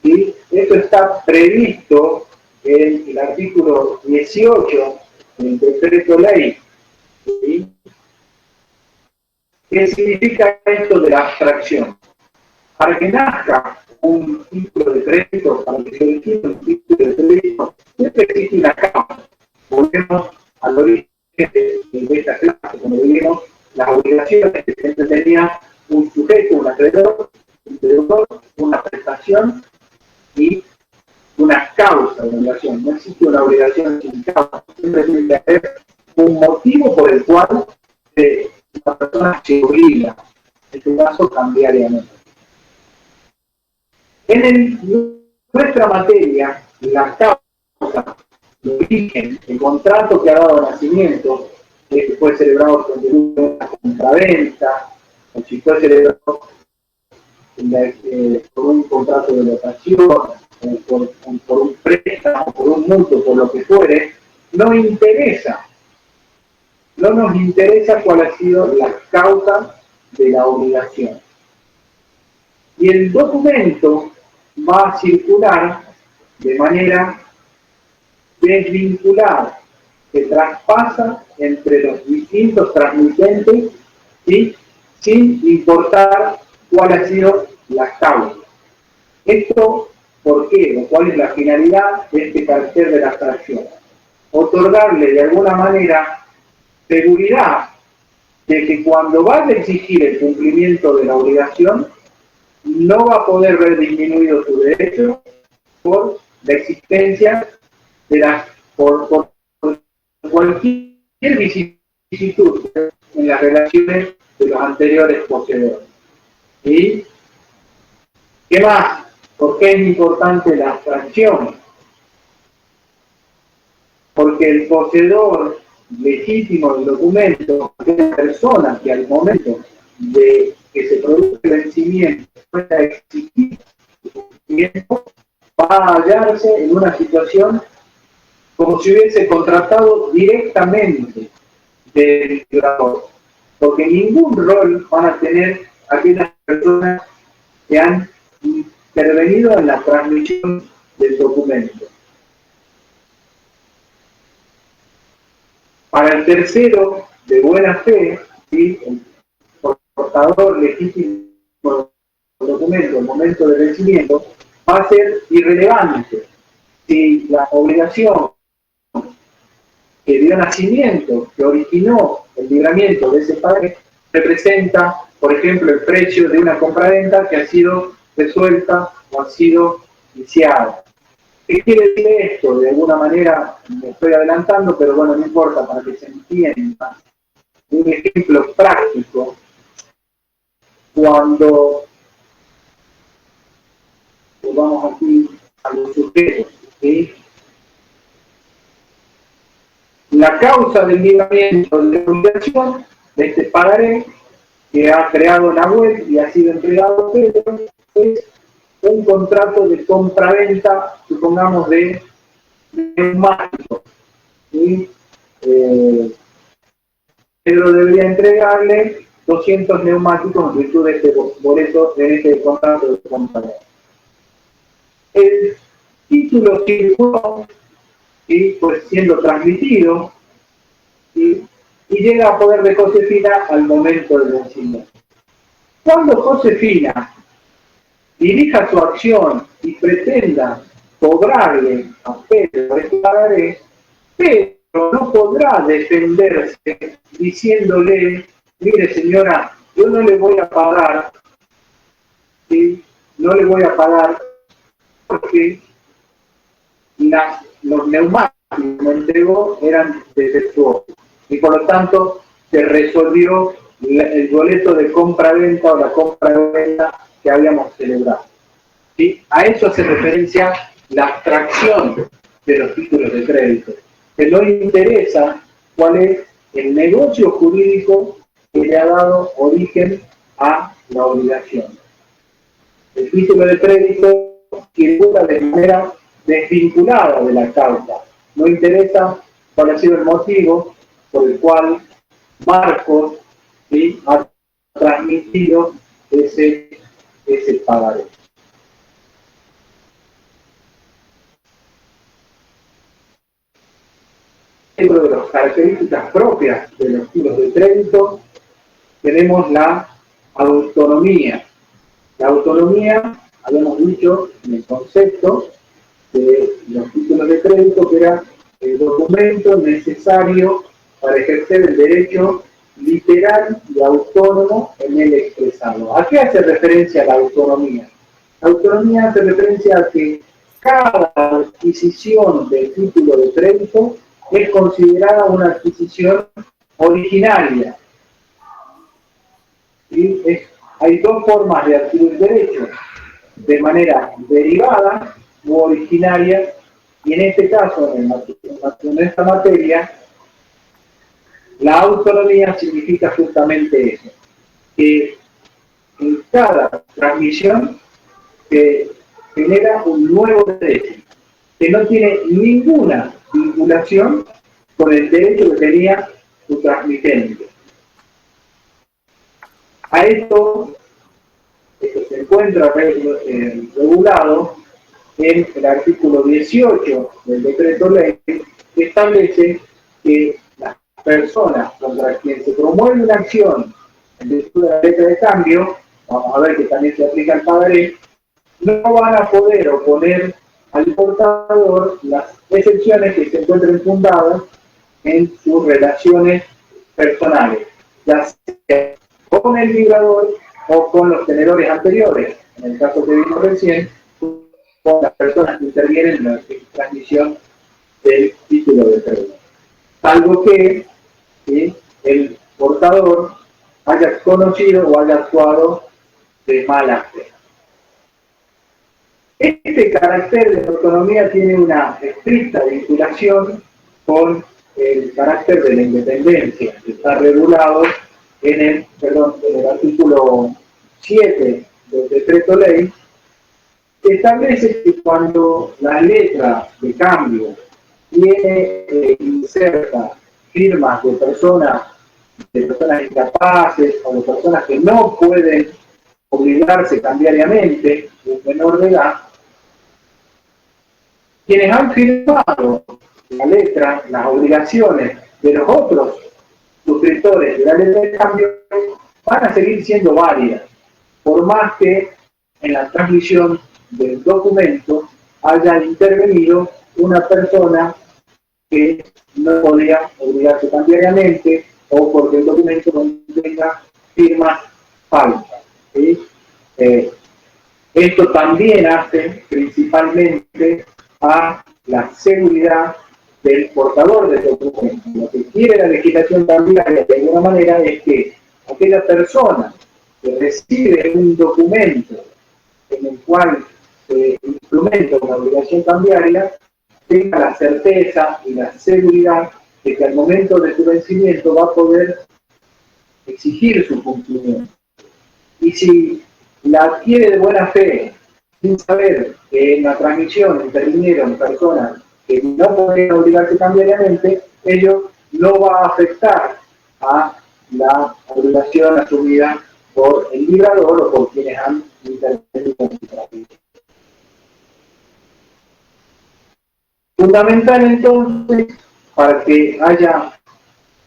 ¿Sí? Esto está previsto en el artículo 18 del decreto ley. ¿Sí? ¿Qué significa esto de la abstracción? Para que nazca un título de crédito, para que se origine un título de crédito, siempre existe una causa. Volvemos al origen de esta clase, como vimos, las obligaciones que siempre tenía un sujeto, un acreedor, un deudor, una prestación y una causa de obligación. No existe una obligación sin causa, siempre tiene que haber un motivo por el cual la persona se obliga, en este caso cambiariamente. En nuestra materia, la causa, el origen, el contrato que ha dado nacimiento, que fue celebrado con una compraventa, o si fue celebrado por un contrato de locación, por un préstamo, por un mutuo, por lo que fuere, no nos interesa cuál ha sido la causa de la obligación. Y el documento va a circular de manera desvinculada, que traspasa entre los distintos transmitentes y sin importar cuál ha sido la causa. ¿Esto por qué? ¿O cuál es la finalidad de este carácter de la abstracción? Otorgarle de alguna manera seguridad de que cuando va a exigir el cumplimiento de la obligación, no va a poder ver disminuido su derecho por la existencia de por cualquier vicisitud en las relaciones de los anteriores poseedores. ¿Y qué más? ¿Por qué es importante la abstracción? Porque el poseedor legítimo del documento, aquella persona que al momento de que se produce el vencimiento pueda exigir tiempo, va a hallarse en una situación como si hubiese contratado directamente del violador, porque ningún rol van a tener aquellas personas que han intervenido en la transmisión del documento. Para el tercero de buena fe, ¿sí?, el portador legítimo del documento, el momento de vencimiento, va a ser irrelevante si la obligación que dio nacimiento, que originó el libramiento de ese pagaré, representa, por ejemplo, el precio de una compraventa que ha sido resuelta o ha sido iniciada. ¿Qué quiere decir esto? De alguna manera me estoy adelantando, pero bueno, no importa, para que se entienda. Un ejemplo práctico, cuando vamos aquí a los sujetos, ¿sí? La causa del libramiento de la obligación de este pagaré que ha creado la web y ha sido entregado a Pedro es un contrato de compraventa, supongamos, de neumáticos. ¿Sí? Pedro debería entregarle 200 neumáticos en virtud de este boleto, en este contrato de compraventa. El título circuló, ¿sí?, pues siendo transmitido, ¿sí?, y llega a poder de Josefina al momento del vencimiento. Cuando Josefina dirija su acción y pretenda cobrarle a Pedro este pagaré, pero no podrá defenderse diciéndole, mire señora, yo no le voy a pagar, ¿sí? No le voy a pagar porque los neumáticos que me entregó eran defectuosos y por lo tanto se resolvió el boleto de compra-venta o la compra-venta que habíamos celebrado. ¿Sí? A eso hace referencia la abstracción de los títulos de crédito, que no interesa cuál es el negocio jurídico que le ha dado origen a la obligación. El título de crédito circula de manera desvinculada de la causa. No interesa cuál ha sido el motivo por el cual Marcos, ¿sí?, ha transmitido ese pagaré. Dentro de las características propias de los títulos de crédito tenemos la autonomía. La autonomía, habíamos dicho en el concepto de los títulos de crédito, que era el documento necesario para ejercer el derecho literal y autónomo en el expresado. ¿A qué hace referencia la autonomía? La autonomía hace referencia a que cada adquisición del título de crédito es considerada una adquisición originaria. ¿Sí? Hay dos formas de adquirir derechos, de manera derivada u originaria, y en este caso, en esta materia, la autonomía significa justamente eso, que en cada transmisión se genera un nuevo derecho, que no tiene ninguna vinculación con el derecho que tenía su transmitente. A esto se encuentra regulado en el artículo 18 del decreto ley, que establece que las personas contra quien se promueve una acción en virtud de la letra de cambio, vamos a ver que también se aplica el pagaré, no van a poder oponer al portador las excepciones que se encuentren fundadas en sus relaciones personales, ya sea con el librador o con los tenedores anteriores, en el caso que vimos recién, con las personas que intervienen en la transmisión del título de crédito. Salvo que ¿sí?, el portador haya conocido o haya actuado de mala fe. Este carácter de autonomía tiene una estricta vinculación con el carácter de la independencia, que está regulado en el artículo 7 del decreto ley, que establece que cuando la letra de cambio tiene inserta firmas de personas incapaces o de personas que no pueden obligarse cambiariamente, un menor de edad, quienes han firmado la letra, las obligaciones de los otros suscriptores de la letra de cambio van a seguir siendo válidas, por más que en la transmisión del documento haya intervenido una persona que no podía obligarse cambiariamente o porque el documento contenga firmas falsas. ¿Sí? Esto también hace principalmente a la seguridad del portador del documento. Lo que quiere la legislación cambiaria de alguna manera es que aquella persona que recibe un documento en el cual se instrumenta una obligación cambiaria tenga la certeza y la seguridad de que al momento de su vencimiento va a poder exigir su cumplimiento. Y si la adquiere de buena fe, sin saber que en la transmisión intervinieron personas que no pueden obligarse cambiariamente, ello no va a afectar a la obligación asumida por el librador o por quienes han intervenido en su transmisión. Fundamental entonces, para que haya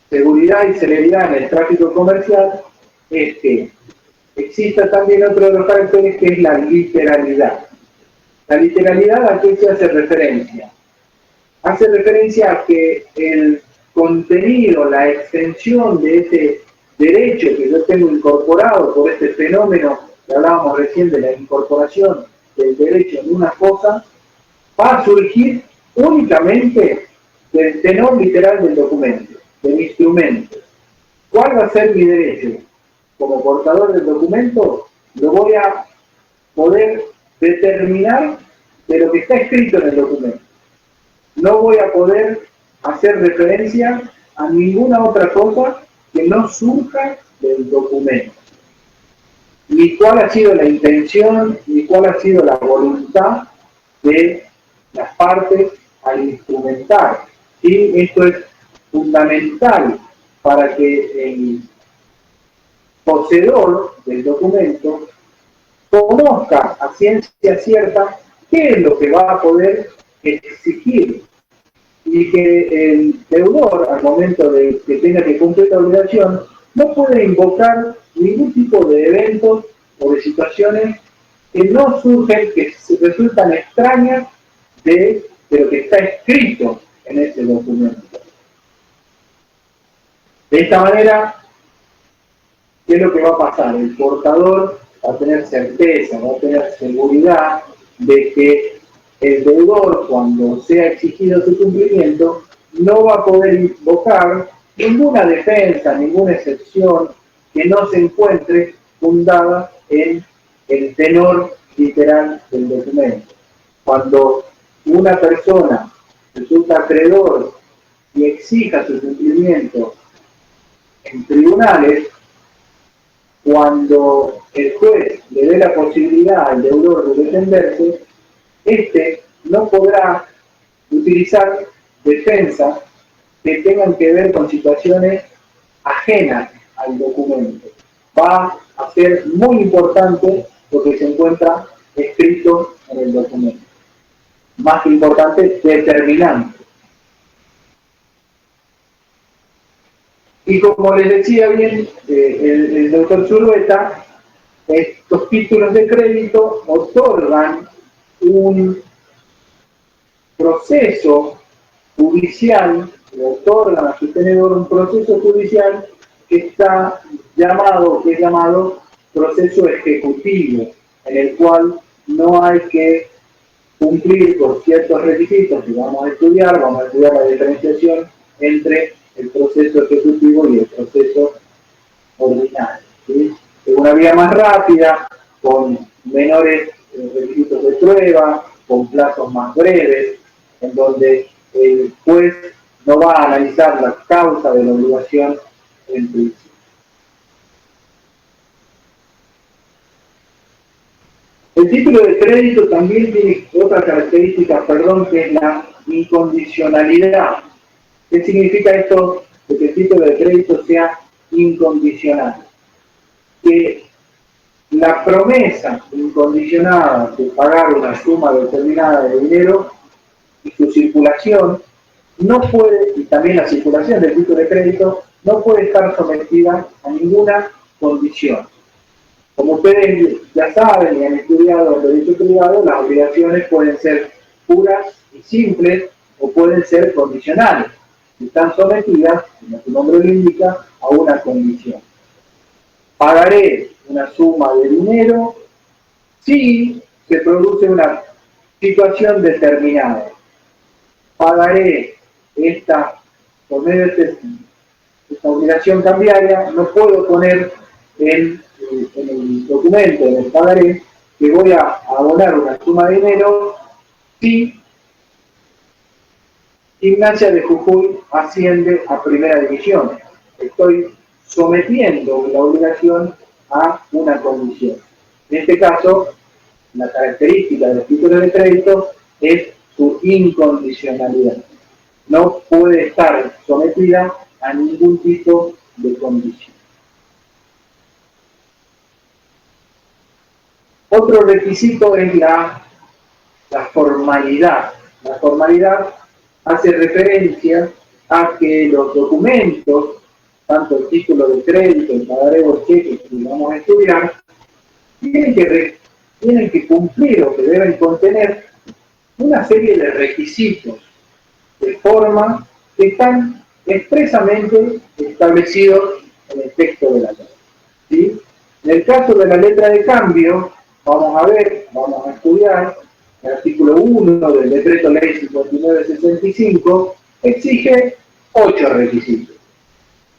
seguridad y celeridad en el tráfico comercial, es que exista también otro de los caracteres que es la literalidad. La literalidad, ¿a qué se hace referencia? Hace referencia a que el contenido, la extensión de ese derecho que yo tengo incorporado por este fenómeno que hablábamos recién de la incorporación del derecho en una cosa, va a surgir únicamente del tenor literal del documento, del instrumento. ¿Cuál va a ser mi derecho? Como portador del documento, lo voy a poder determinar de lo que está escrito en el documento. No voy a poder hacer referencia a ninguna otra cosa que no surja del documento. Ni cuál ha sido la intención, ni cuál ha sido la voluntad de las partes al instrumentar. ¿Sí? Esto es fundamental para que el poseedor del documento conozca a ciencia cierta qué es lo que va a poder exigir y que el deudor, al momento de que tenga que cumplir la obligación, no puede invocar ningún tipo de eventos o de situaciones que no surgen, que resultan extrañas de lo que está escrito en ese documento. De esta manera, ¿qué es lo que va a pasar? El portador va a tener certeza, va a tener seguridad de que el deudor, cuando sea exigido su cumplimiento, no va a poder invocar ninguna defensa, ninguna excepción que no se encuentre fundada en el tenor literal del documento. Cuando una persona resulta acreedor y exija su cumplimiento en tribunales, cuando el juez le dé la posibilidad al deudor de defenderse, este no podrá utilizar defensas que tengan que ver con situaciones ajenas al documento. Va a ser muy importante lo que se encuentra escrito en el documento. Más que importante, determinante. Y como les decía bien el doctor Zulueta, estos títulos de crédito otorgan un proceso judicial, le otorgan a su tenedor un proceso judicial que es llamado proceso ejecutivo, en el cual no hay que cumplir con ciertos requisitos que vamos a estudiar la diferenciación entre el proceso ejecutivo y el proceso ordinario. ¿Sí? Es una vía más rápida, con menores requisitos de prueba, con plazos más breves, en donde el juez no va a analizar la causa de la obligación en principio. El título de crédito también tiene otra característica, que es la incondicionalidad. ¿Qué significa esto de que el título de crédito sea incondicional? Que la promesa incondicionada de pagar una suma determinada de dinero y su circulación no puede, y también la circulación del título de crédito, no puede estar sometida a ninguna condición. Como ustedes ya saben y han estudiado el derecho privado, las obligaciones pueden ser puras y simples o pueden ser condicionales. Están sometidas, como su nombre lo indica, a una condición. Pagaré una suma de dinero si se produce una situación determinada. Pagaré por medio de esta obligación cambiaria, no puedo poner en el documento, en el pagaré, que voy a abonar una suma de dinero si Gimnasia de Jujuy asciende a primera división. Estoy sometiendo la obligación a una condición. En este caso, la característica del título de crédito es su incondicionalidad. No puede estar sometida a ningún tipo de condición. Otro requisito es la formalidad. La formalidad hace referencia a que los documentos, tanto el título de crédito, el pagaré o el cheque que vamos a estudiar, tienen que tienen que cumplir o que deben contener una serie de requisitos de forma que están expresamente establecidos en el texto de la ley. ¿Sí? En el caso de la letra de cambio, vamos a estudiar el artículo 1 del decreto ley 5965, exige 8 requisitos.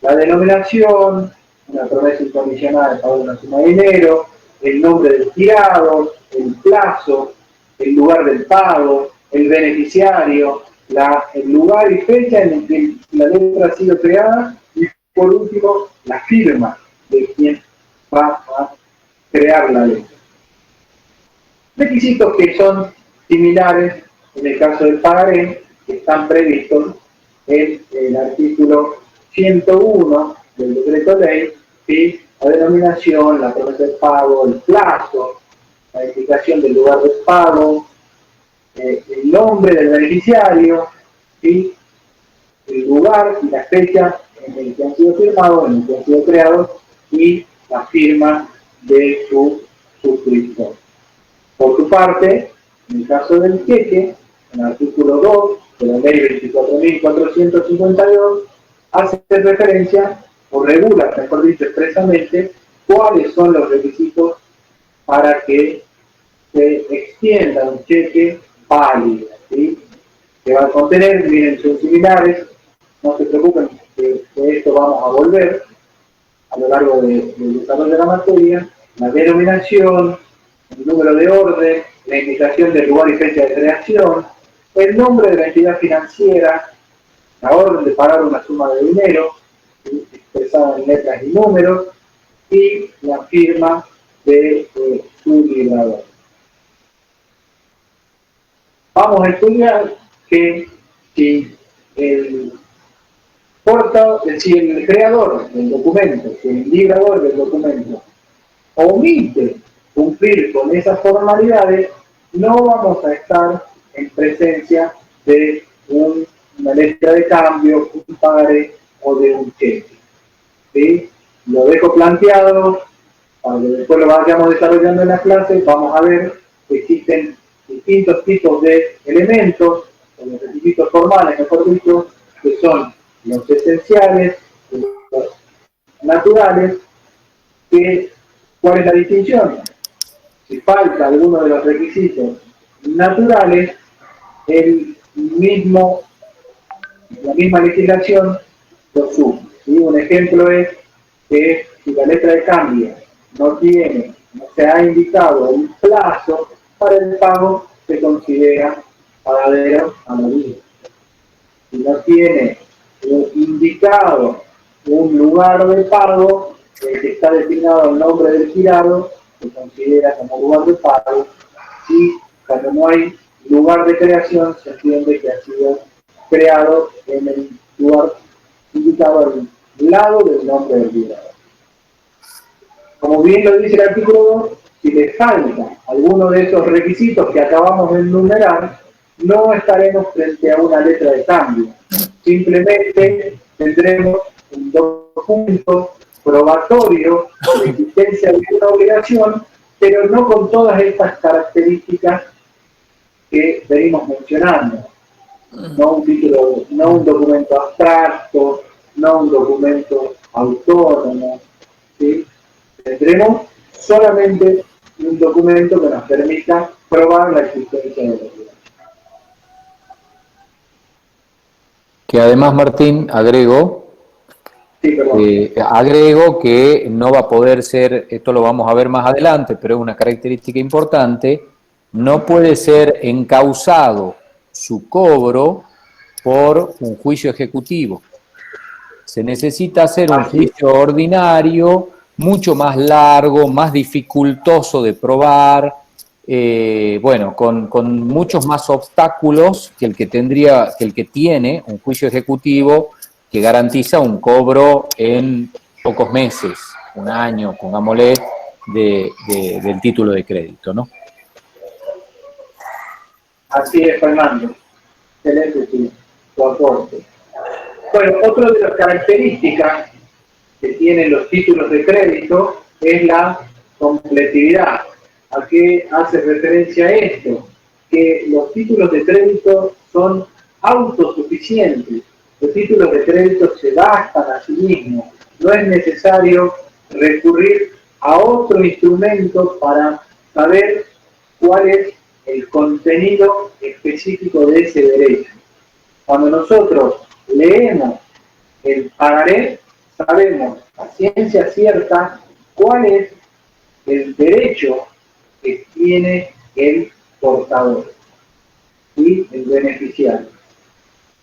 La denominación, una promesa incondicional de pago de una suma de dinero, el nombre del tirado, el plazo, el lugar del pago, el beneficiario, el lugar y fecha en el que la letra ha sido creada y, por último, la firma de quien va a crear la letra. Requisitos que son similares en el caso del pagaré, que están previstos en el artículo 101 del decreto ley, ¿sí? La denominación, la promesa de pago, el plazo, la indicación del lugar del pago, el nombre del beneficiario, ¿sí? El lugar y la fecha en el que han sido firmados, en el que han sido creados, y la firma de su suscriptor. Por su parte, en el caso del cheque, en el artículo 2 de la ley 24.452, hace referencia o regula, mejor dicho, expresamente, cuáles son los requisitos para que se extienda un cheque válido, ¿sí? Que va a contener, miren, son similares, no se preocupen, que de esto vamos a volver a lo largo del desarrollo de la materia, la denominación, el número de orden, la indicación del lugar y fecha de creación, el nombre de la entidad financiera, la orden de pagar una suma de dinero, expresada en letras y números, y la firma de su librador. Vamos a estudiar que si el creador del documento, si el librador del documento omite cumplir con esas formalidades, no vamos a estar en presencia de una letra de cambio, un pagaré o de un cheque. ¿Sí? Lo dejo planteado, para que después lo vayamos desarrollando en la clase. Vamos a ver que existen distintos tipos de elementos, o los requisitos formales, mejor dicho, que son los esenciales, los naturales. ¿Cuál es la distinción? Si falta alguno de los requisitos naturales, la misma legislación lo suma. ¿Sí? Un ejemplo es que si la letra de cambio no se ha indicado un plazo para el pago, se considera pagadero anónimo. Si no tiene indicado un lugar de pago, que está designado el nombre del girado, se considera como lugar de pago, y cuando no hay lugar de creación, se entiende que ha sido creado en el lugar indicado al lado del nombre del girado. Como bien lo dice el artículo 2, si le falta alguno de esos requisitos que acabamos de enumerar, no estaremos frente a una letra de cambio. Simplemente tendremos un documento probatorio de existencia de una obligación, pero no con todas estas características que venimos mencionando. No un título, no un documento abstracto, no un documento autónomo, ¿sí? Tendremos solamente un documento que nos permita probar la existencia de la obligación. Que además, Martín, agrego que no va a poder ser, esto lo vamos a ver más adelante, pero es una característica importante, no puede ser encausado su cobro por un juicio ejecutivo. Se necesita hacer un juicio ordinario, mucho más largo, más dificultoso de probar, con muchos más obstáculos que el que tiene un juicio ejecutivo que garantiza un cobro en pocos meses, un año, pongámosle, del título de crédito, ¿no? Así es, Fernando. Excelente tu aporte. Bueno, otra de las características que tienen los títulos de crédito es la completividad. ¿A qué hace referencia esto? Que los títulos de crédito son autosuficientes. Los títulos de crédito se bastan a sí mismos. No es necesario recurrir a otro instrumento para saber cuál es el contenido específico de ese derecho. Cuando nosotros leemos el pagaré, sabemos a ciencia cierta cuál es el derecho que tiene el portador y el beneficiario.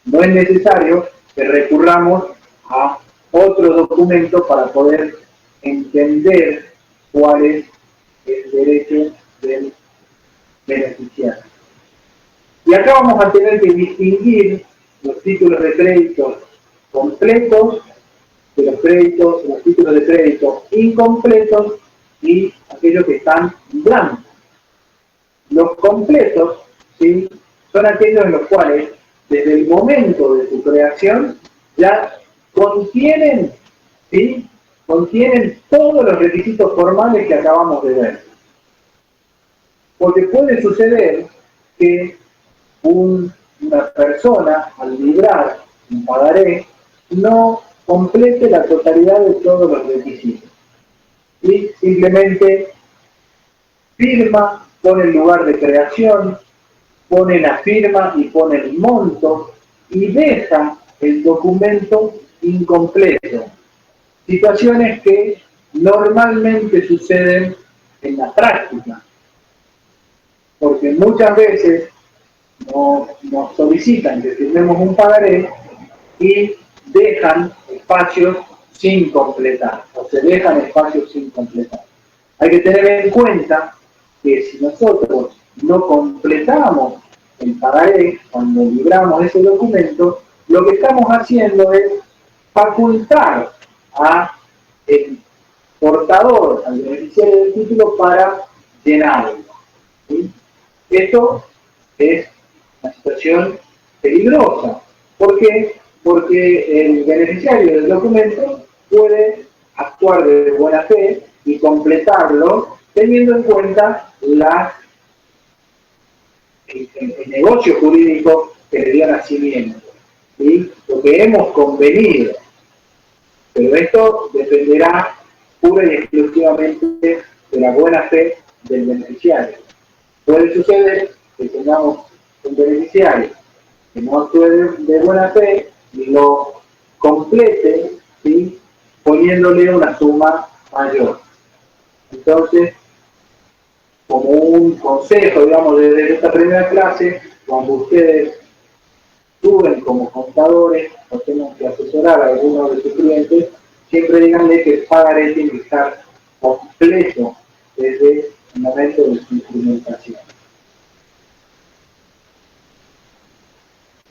No es necesario que recurramos a otro documento para poder entender cuál es el derecho del beneficiario. Y acá vamos a tener que distinguir los títulos de crédito completos de los títulos de crédito incompletos y aquellos que están en blanco. Los completos, ¿sí?, son aquellos en los cuales, desde el momento de su creación, ya contienen, ¿sí?, contienen todos los requisitos formales que acabamos de ver. Porque puede suceder que una persona, al librar un pagaré, no complete la totalidad de todos los requisitos. Y simplemente firma, pone el lugar de creación, pone la firma y pone el monto y deja el documento incompleto. Situaciones que normalmente suceden en la práctica, porque muchas veces nos solicitan que firmemos un pagaré y dejan espacios sin completar, o se dejan espacios sin completar. Hay que tener en cuenta que si nosotros no completamos el pagaré cuando libramos ese documento, lo que estamos haciendo es facultar al portador, al beneficiario del título, para llenarlo, ¿sí? Esto es una situación peligrosa. ¿Por qué? Porque el beneficiario del documento puede actuar de buena fe y completarlo teniendo en cuenta el negocio jurídico que le dio nacimiento, ¿sí?, lo que hemos convenido. Pero esto dependerá pura y exclusivamente de la buena fe del beneficiario. Puede suceder que tengamos un beneficiario que no actúe de buena fe y lo complete, ¿sí?, poniéndole una suma mayor. Entonces, como un consejo, digamos, desde esta primera clase, cuando ustedes suben como contadores o tengan que asesorar a alguno de sus clientes, siempre díganle que el pagaré tiene que estar completo desde el momento de su implementación.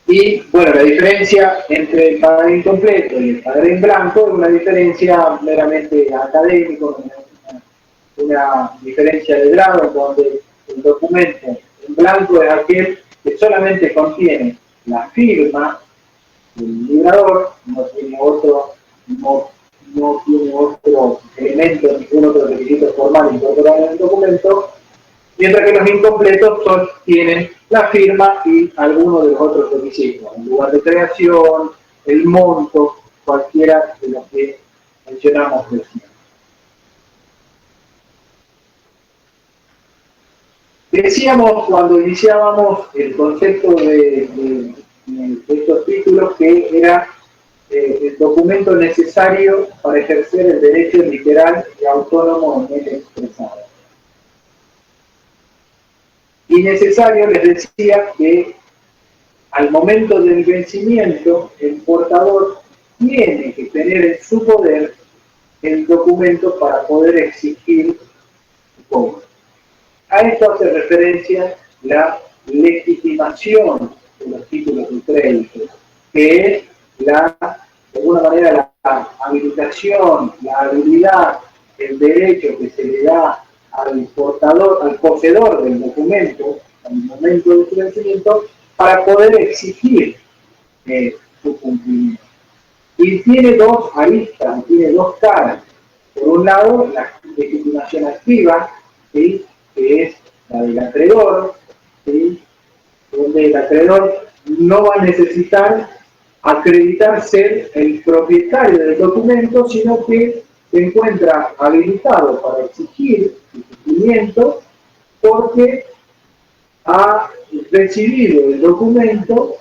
Y bueno, la diferencia entre el pagaré incompleto y el pagaré en blanco es una diferencia meramente académica, una diferencia de grado, donde el documento en blanco es aquel que solamente contiene la firma del librador, no tiene otro elemento, ningún otro requisito formal incorporado en el documento, mientras que los incompletos tienen la firma y algunos de los otros requisitos, el lugar de creación, el monto, cualquiera de los que mencionamos recién. Decíamos cuando iniciábamos el concepto de estos títulos que era el documento necesario para ejercer el derecho literal y autónomo en él expresado. Y necesario, les decía que al momento del vencimiento, el portador tiene que tener en su poder el documento para poder exigir su cobro. A esto hace referencia la legitimación de los títulos de crédito, que es de alguna manera la habilitación, la habilidad, el derecho que se le da al portador, al poseedor del documento, al momento de su vencimiento, para poder exigir su cumplimiento. Y tiene dos aristas, tiene dos caras. Por un lado, la legitimación activa, ¿sí?, que es la del acreedor, ¿sí? Donde el acreedor no va a necesitar acreditar ser el propietario del documento, sino que se encuentra habilitado para exigir el cumplimiento porque ha recibido el documento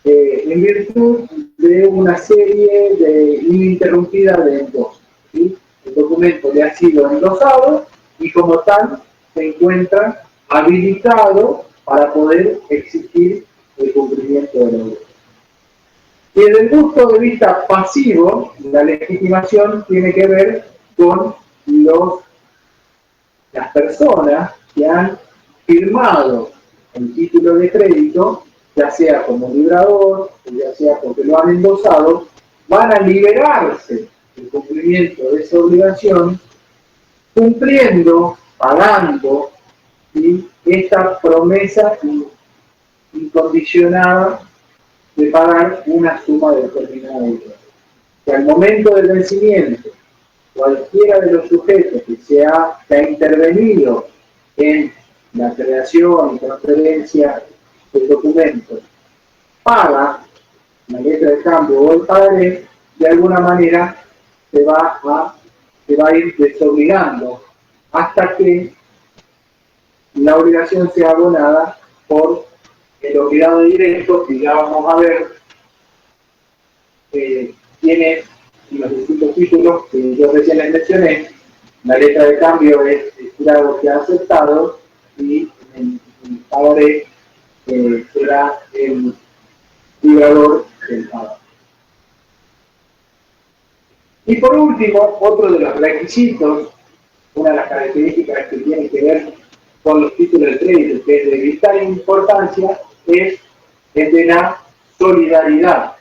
en virtud de una serie de ininterrumpida de endosos, ¿sí? El documento le ha sido endosado y como tal se encuentra habilitado para poder exigir el cumplimiento de la ley. Y desde el punto de vista pasivo, la legitimación tiene que ver con las personas que han firmado el título de crédito, ya sea como librador, o ya sea porque lo han endosado, van a liberarse del cumplimiento de esa obligación, cumpliendo, pagando, ¿sí?, esta promesa incondicionada de pagar una suma determinada de dinero. Que al momento del vencimiento, cualquiera de los sujetos que ha intervenido en la creación y transferencia del documento paga la letra de cambio o el pagaré, de alguna manera se va a ir desobligando hasta que la obligación sea abonada por el obligado directo, que ya vamos a ver, tiene los distintos títulos que yo recién les mencioné. La letra de cambio es el jurado que ha aceptado y el pagaré será el librador del pago. Y por último, otro de los requisitos, una de las características que tiene que ver con los títulos de crédito, que es de vital importancia, es el de la solidaridad.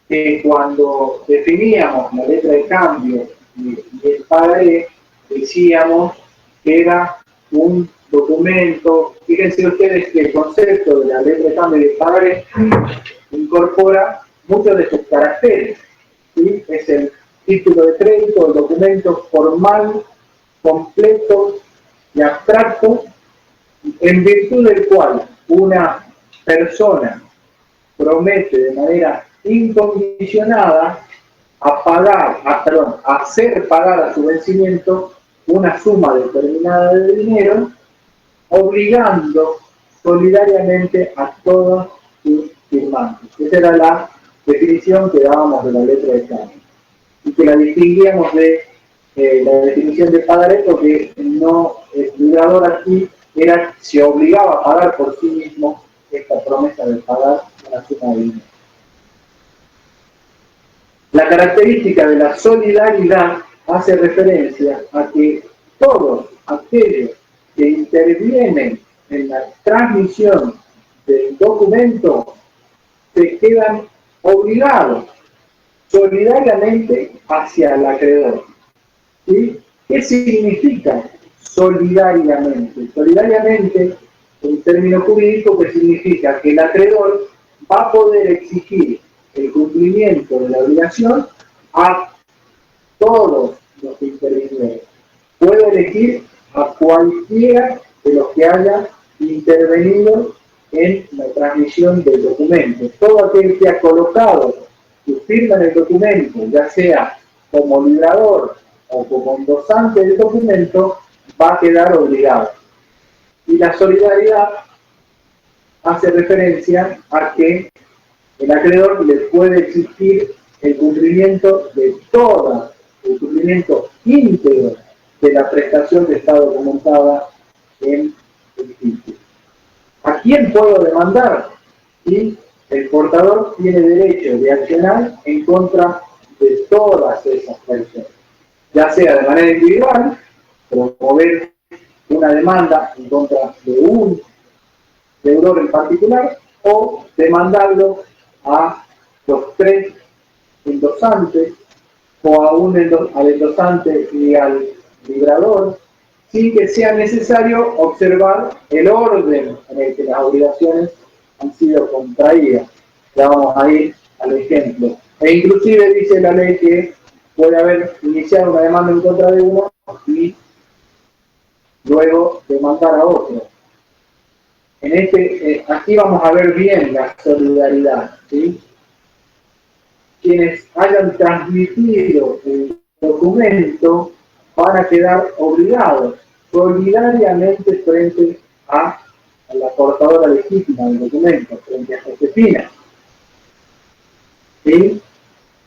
Que cuando definíamos la letra de cambio y el pagaré, decíamos que era un documento. Fíjense ustedes que el concepto de la letra de cambio y el pagaré incorpora muchos de estos caracteres, ¿sí? Es el título de crédito, el documento formal, completo y abstracto, en virtud del cual una persona promete de manera incondicionada a hacer pagar a su vencimiento una suma determinada de dinero, obligando solidariamente a todos sus firmantes. Esa era la definición que dábamos de la letra de cambio y que la distinguíamos de la definición de pagaré, porque no, el librador aquí se obligaba a pagar por sí mismo esta promesa de pagar una suma de dinero. La característica de la solidaridad hace referencia a que todos aquellos que intervienen en la transmisión del documento se quedan obligados solidariamente hacia el acreedor. ¿Sí? ¿Qué significa solidariamente? Solidariamente, en términos jurídicos, que significa que el acreedor va a poder exigir el cumplimiento de la obligación a todos los que intervinieron. Puede elegir a cualquiera de los que haya intervenido en la transmisión del documento. Todo aquel que ha colocado su firma en el documento, ya sea como librador o como endosante del documento, va a quedar obligado. Y la solidaridad hace referencia a que el acreedor le puede exigir el cumplimiento de toda, el cumplimiento íntegro de la prestación que está documentada en el título. ¿A quién puedo demandar? Y el portador tiene derecho de accionar en contra de todas esas personas, ya sea de manera individual, promover una demanda en contra de un deudor en particular, o demandarlo a los tres endosantes, o al endosante y al librador, sin que sea necesario observar el orden en el que las obligaciones han sido contraídas. Ya vamos a ir al ejemplo. E inclusive dice la ley que puede haber iniciado una demanda en contra de uno y luego demandar a otro. Aquí vamos a ver bien la solidaridad, ¿sí? Quienes hayan transmitido el documento van a quedar obligados solidariamente frente a la portadora legítima del documento, frente a Josefina. ¿Sí?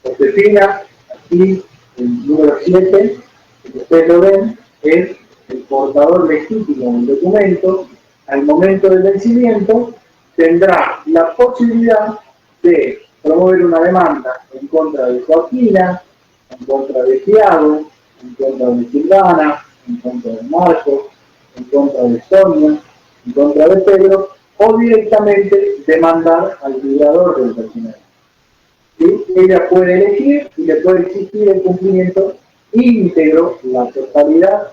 Josefina, aquí el número 7, que ustedes lo ven, es el portador legítimo del documento. Al momento del vencimiento tendrá la posibilidad de promover una demanda en contra de Joaquina, en contra de Thiago, en contra de Silvana, en contra de Marcos, en contra de Sonia, en contra de Pedro, o directamente demandar al violador del documento. ¿Sí? Ella puede elegir y le puede exigir el cumplimiento íntegro, la totalidad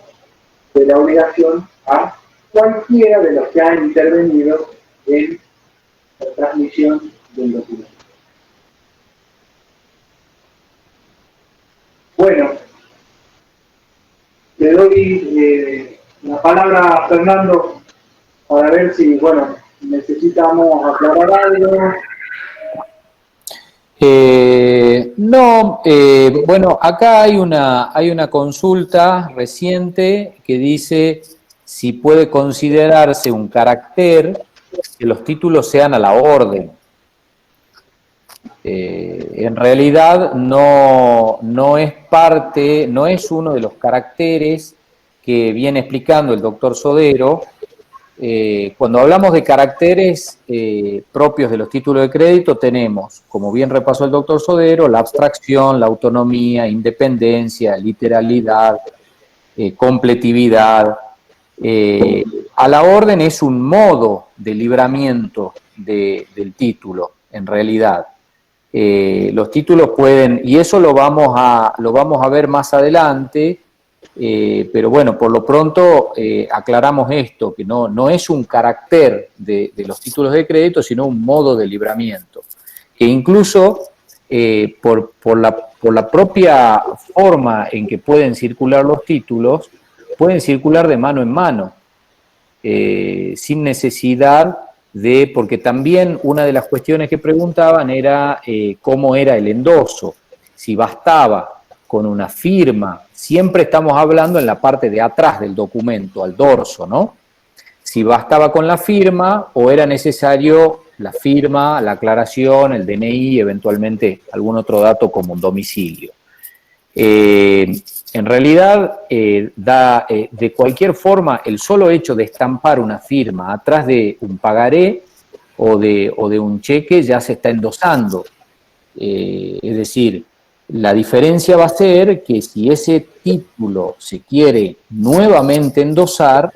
de la obligación a cualquiera de los que han intervenido en la transmisión del documento. Bueno, le doy la palabra a Fernando para ver si, bueno, necesitamos aclarar algo. Bueno, acá hay una consulta reciente que dice si puede considerarse un carácter que los títulos sean a la orden. En realidad no es uno de los caracteres que viene explicando el doctor Sodero. Cuando hablamos de caracteres propios de los títulos de crédito, tenemos, como bien repasó el doctor Sodero, la abstracción, la autonomía, independencia, literalidad, completividad. A la orden es un modo de libramiento del título, en realidad. Los títulos pueden, y eso lo vamos a ver más adelante, pero bueno, por lo pronto aclaramos esto, que no es un carácter de los títulos de crédito, sino un modo de libramiento, que incluso por la propia forma en que pueden circular los títulos, pueden circular de mano en mano, sin necesidad porque también una de las cuestiones que preguntaban era cómo era el endoso, si bastaba con una firma, siempre estamos hablando en la parte de atrás del documento, al dorso, ¿no? Si bastaba con la firma o era necesario la firma, la aclaración, el DNI, eventualmente algún otro dato como un domicilio. En realidad, de cualquier forma, el solo hecho de estampar una firma atrás de un pagaré o de un cheque ya se está endosando. Es decir, la diferencia va a ser que si ese título se quiere nuevamente endosar,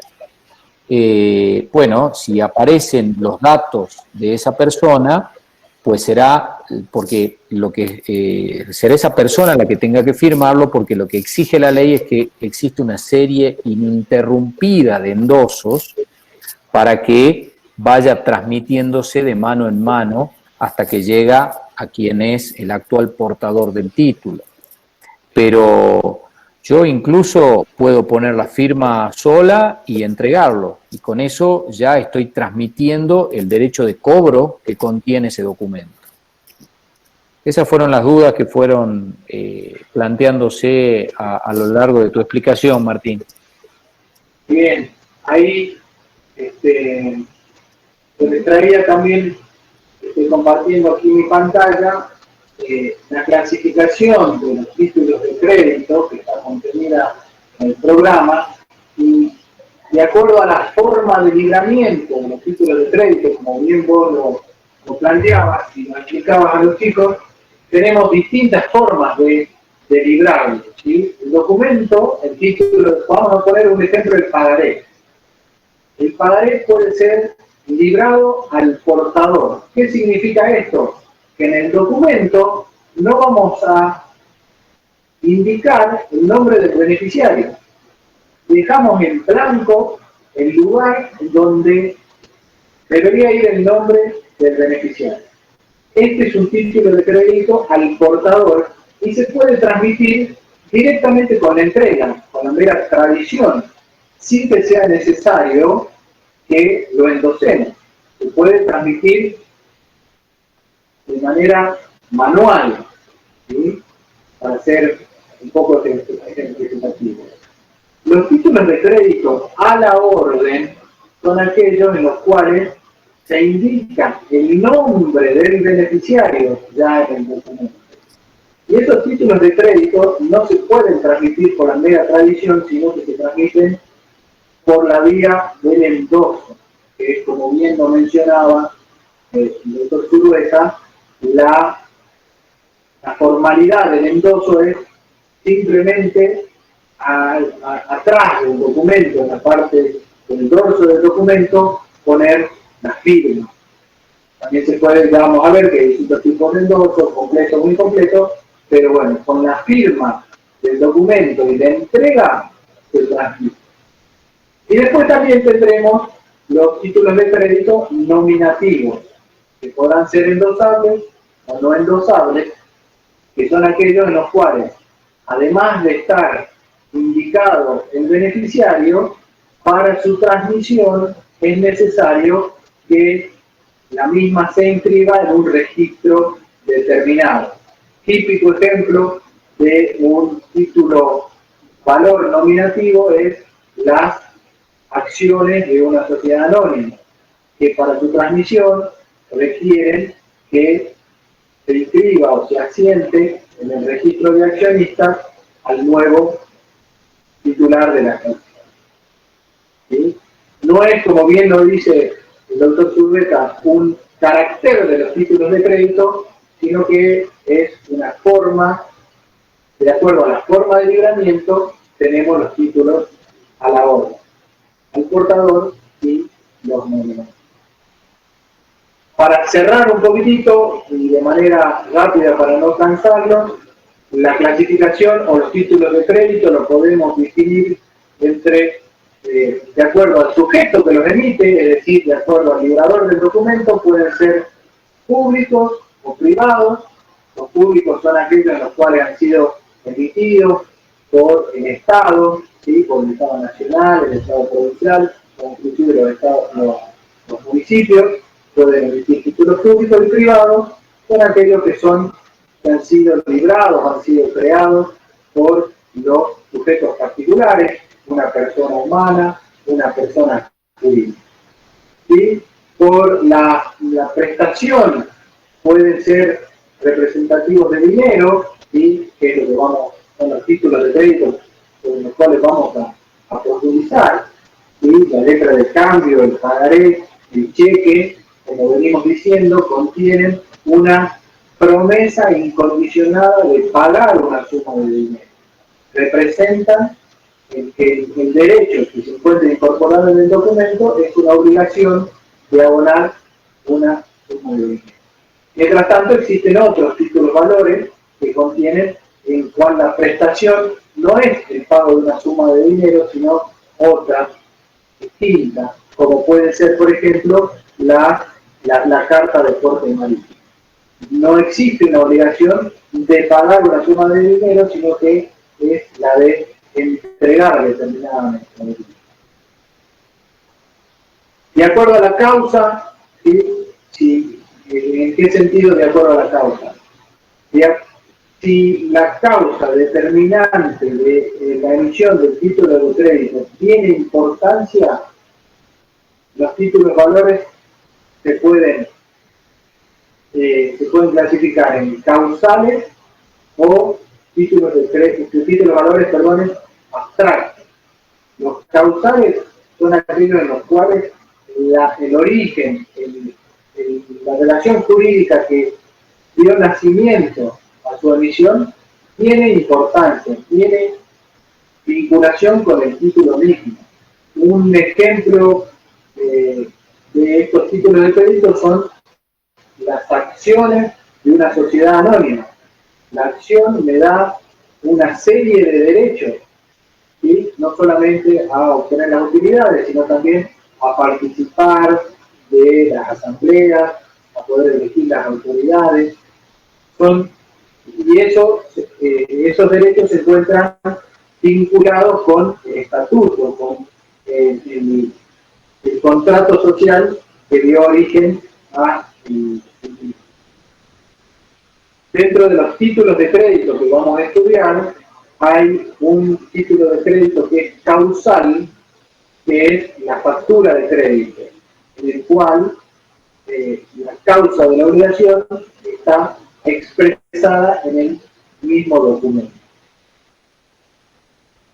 bueno, si aparecen los datos de esa persona, pues será porque será esa persona la que tenga que firmarlo, porque lo que exige la ley es que existe una serie ininterrumpida de endosos para que vaya transmitiéndose de mano en mano hasta que llega a quien es el actual portador del título. Pero yo incluso puedo poner la firma sola y entregarlo, y con eso ya estoy transmitiendo el derecho de cobro que contiene ese documento. Esas fueron las dudas que fueron planteándose a lo largo de tu explicación, Martín. Bien, ahí les traía también, estoy compartiendo aquí mi pantalla, la clasificación de los títulos de crédito que está contenida en el programa, y de acuerdo a la forma de libramiento de los títulos de crédito, como bien vos lo planteabas y lo explicabas a los chicos, tenemos distintas formas de librarlo, ¿sí? El documento, el título, vamos a poner un ejemplo del pagaré. El pagaré puede ser librado al portador. ¿Qué significa esto? Que en el documento no vamos a indicar el nombre del beneficiario. Dejamos en blanco el lugar donde debería ir el nombre del beneficiario. Este es un título de crédito al portador y se puede transmitir directamente con la entrega, con la mera tradición sin que sea necesario que lo endosemos. Se puede transmitir de manera manual, ¿sí? Para ser un poco ejemplificativo. Los títulos de crédito a la orden son aquellos en los cuales se indica el nombre del beneficiario ya en el documento. Y esos títulos de crédito no se pueden transmitir por la mera tradición, sino que se transmiten por la vía del endoso, que es, como bien lo mencionaba el doctor Zulueta, la formalidad del endoso es simplemente atrás del documento, en la parte del dorso del documento, poner la firma. También se puede, ya vamos a ver que hay distintos tipos de endosos, completos o incompletos, pero bueno, con la firma del documento y la entrega se transmite. Y después también tendremos los títulos de crédito nominativos, que podrán ser endosables o no endosables, que son aquellos en los cuales, además de estar indicado el beneficiario, para su transmisión es necesario que la misma se inscriba en un registro determinado. Típico ejemplo de un título valor nominativo es las acciones de una sociedad anónima, que para su transmisión requieren que se inscriba o se asiente en el registro de accionistas al nuevo titular de la agencia. ¿Sí? No es, como bien lo dice el doctor Zulueta, un carácter de los títulos de crédito, sino que es una forma, de acuerdo a la forma de libramiento, tenemos los títulos a la orden, al portador y los nominados. Para cerrar un poquitito y de manera rápida para no cansarlos, la clasificación o los títulos de crédito los podemos distinguir entre, de acuerdo al sujeto que los emite, es decir, de acuerdo al librador del documento, pueden ser públicos o privados. Los públicos son aquellos en los cuales han sido emitidos por el Estado, ¿sí? Por el Estado Nacional, el Estado Provincial, o inclusive los municipios. Pueden emitir títulos públicos y privados, son aquellos que han sido librados, han sido creados por los sujetos particulares, una persona humana, una persona jurídica. ¿Sí? Por la prestación pueden ser representativos de dinero, ¿sí? Que es lo que son los títulos de crédito con los cuales vamos a profundizar, ¿sí? La letra de cambio, el pagaré, el cheque, como venimos diciendo, contienen una promesa incondicionada de pagar una suma de dinero. Representan que el derecho que se encuentra incorporado en el documento es una obligación de abonar una suma de dinero. Mientras tanto, existen otros títulos valores que contienen en cual la prestación no es el pago de una suma de dinero, sino otra distinta, como puede ser, por ejemplo, la carta de porte marítimo. No existe una obligación de pagar una suma de dinero, sino que es la de entregar determinada mercadería. De acuerdo a la causa, ¿sí? ¿En qué sentido de acuerdo a la causa? Si la causa determinante de la emisión del título de crédito tiene importancia, los títulos valores se pueden clasificar en causales o títulos valores, abstractos. Los causales son aquellos en los cuales el origen, la relación jurídica que dio nacimiento a su emisión tiene importancia, tiene vinculación con el título mismo. Un ejemplo de estos títulos de crédito son las acciones de una sociedad anónima. La acción me da una serie de derechos, ¿sí? No solamente a obtener las utilidades, sino también a participar de las asambleas, a poder elegir las autoridades. Y esos derechos se encuentran vinculados con el estatuto, con el contrato social que dio origen a dentro de los títulos de crédito que vamos a estudiar, hay un título de crédito que es causal, que es la factura de crédito, en el cual la causa de la obligación está expresada en el mismo documento.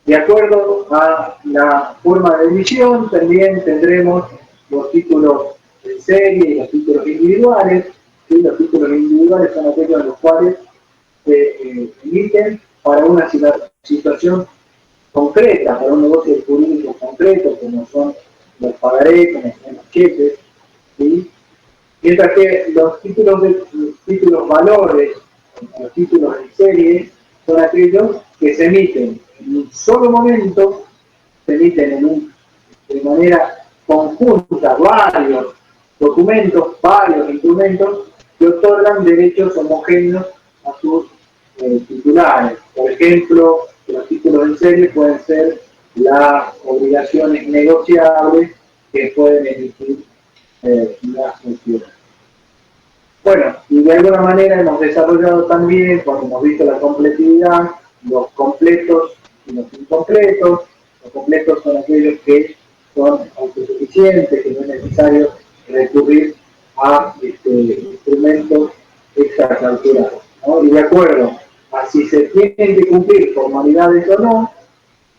De acuerdo a la forma de emisión, también tendremos los títulos en serie y los títulos individuales. ¿Sí? Los títulos individuales son aquellos en los cuales se emiten para una situación concreta, para un negocio jurídico concreto, como son los pagarés, como son los cheques, ¿sí? Mientras que los títulos valores, los títulos en serie, son aquellos que se emiten en un solo momento, se emiten de manera conjunta varios documentos, varios instrumentos que otorgan derechos homogéneos a sus titulares. Por ejemplo, los títulos en serie pueden ser las obligaciones negociables que pueden emitir las sociedades. Bueno, y de alguna manera hemos desarrollado también, cuando hemos visto la completividad, los completos y los incompletos. Los completos son aquellos que son autosuficientes, que no es necesario recurrir a instrumentos extraclausurados, ¿no? Y de acuerdo a si se tienen que cumplir formalidades o no,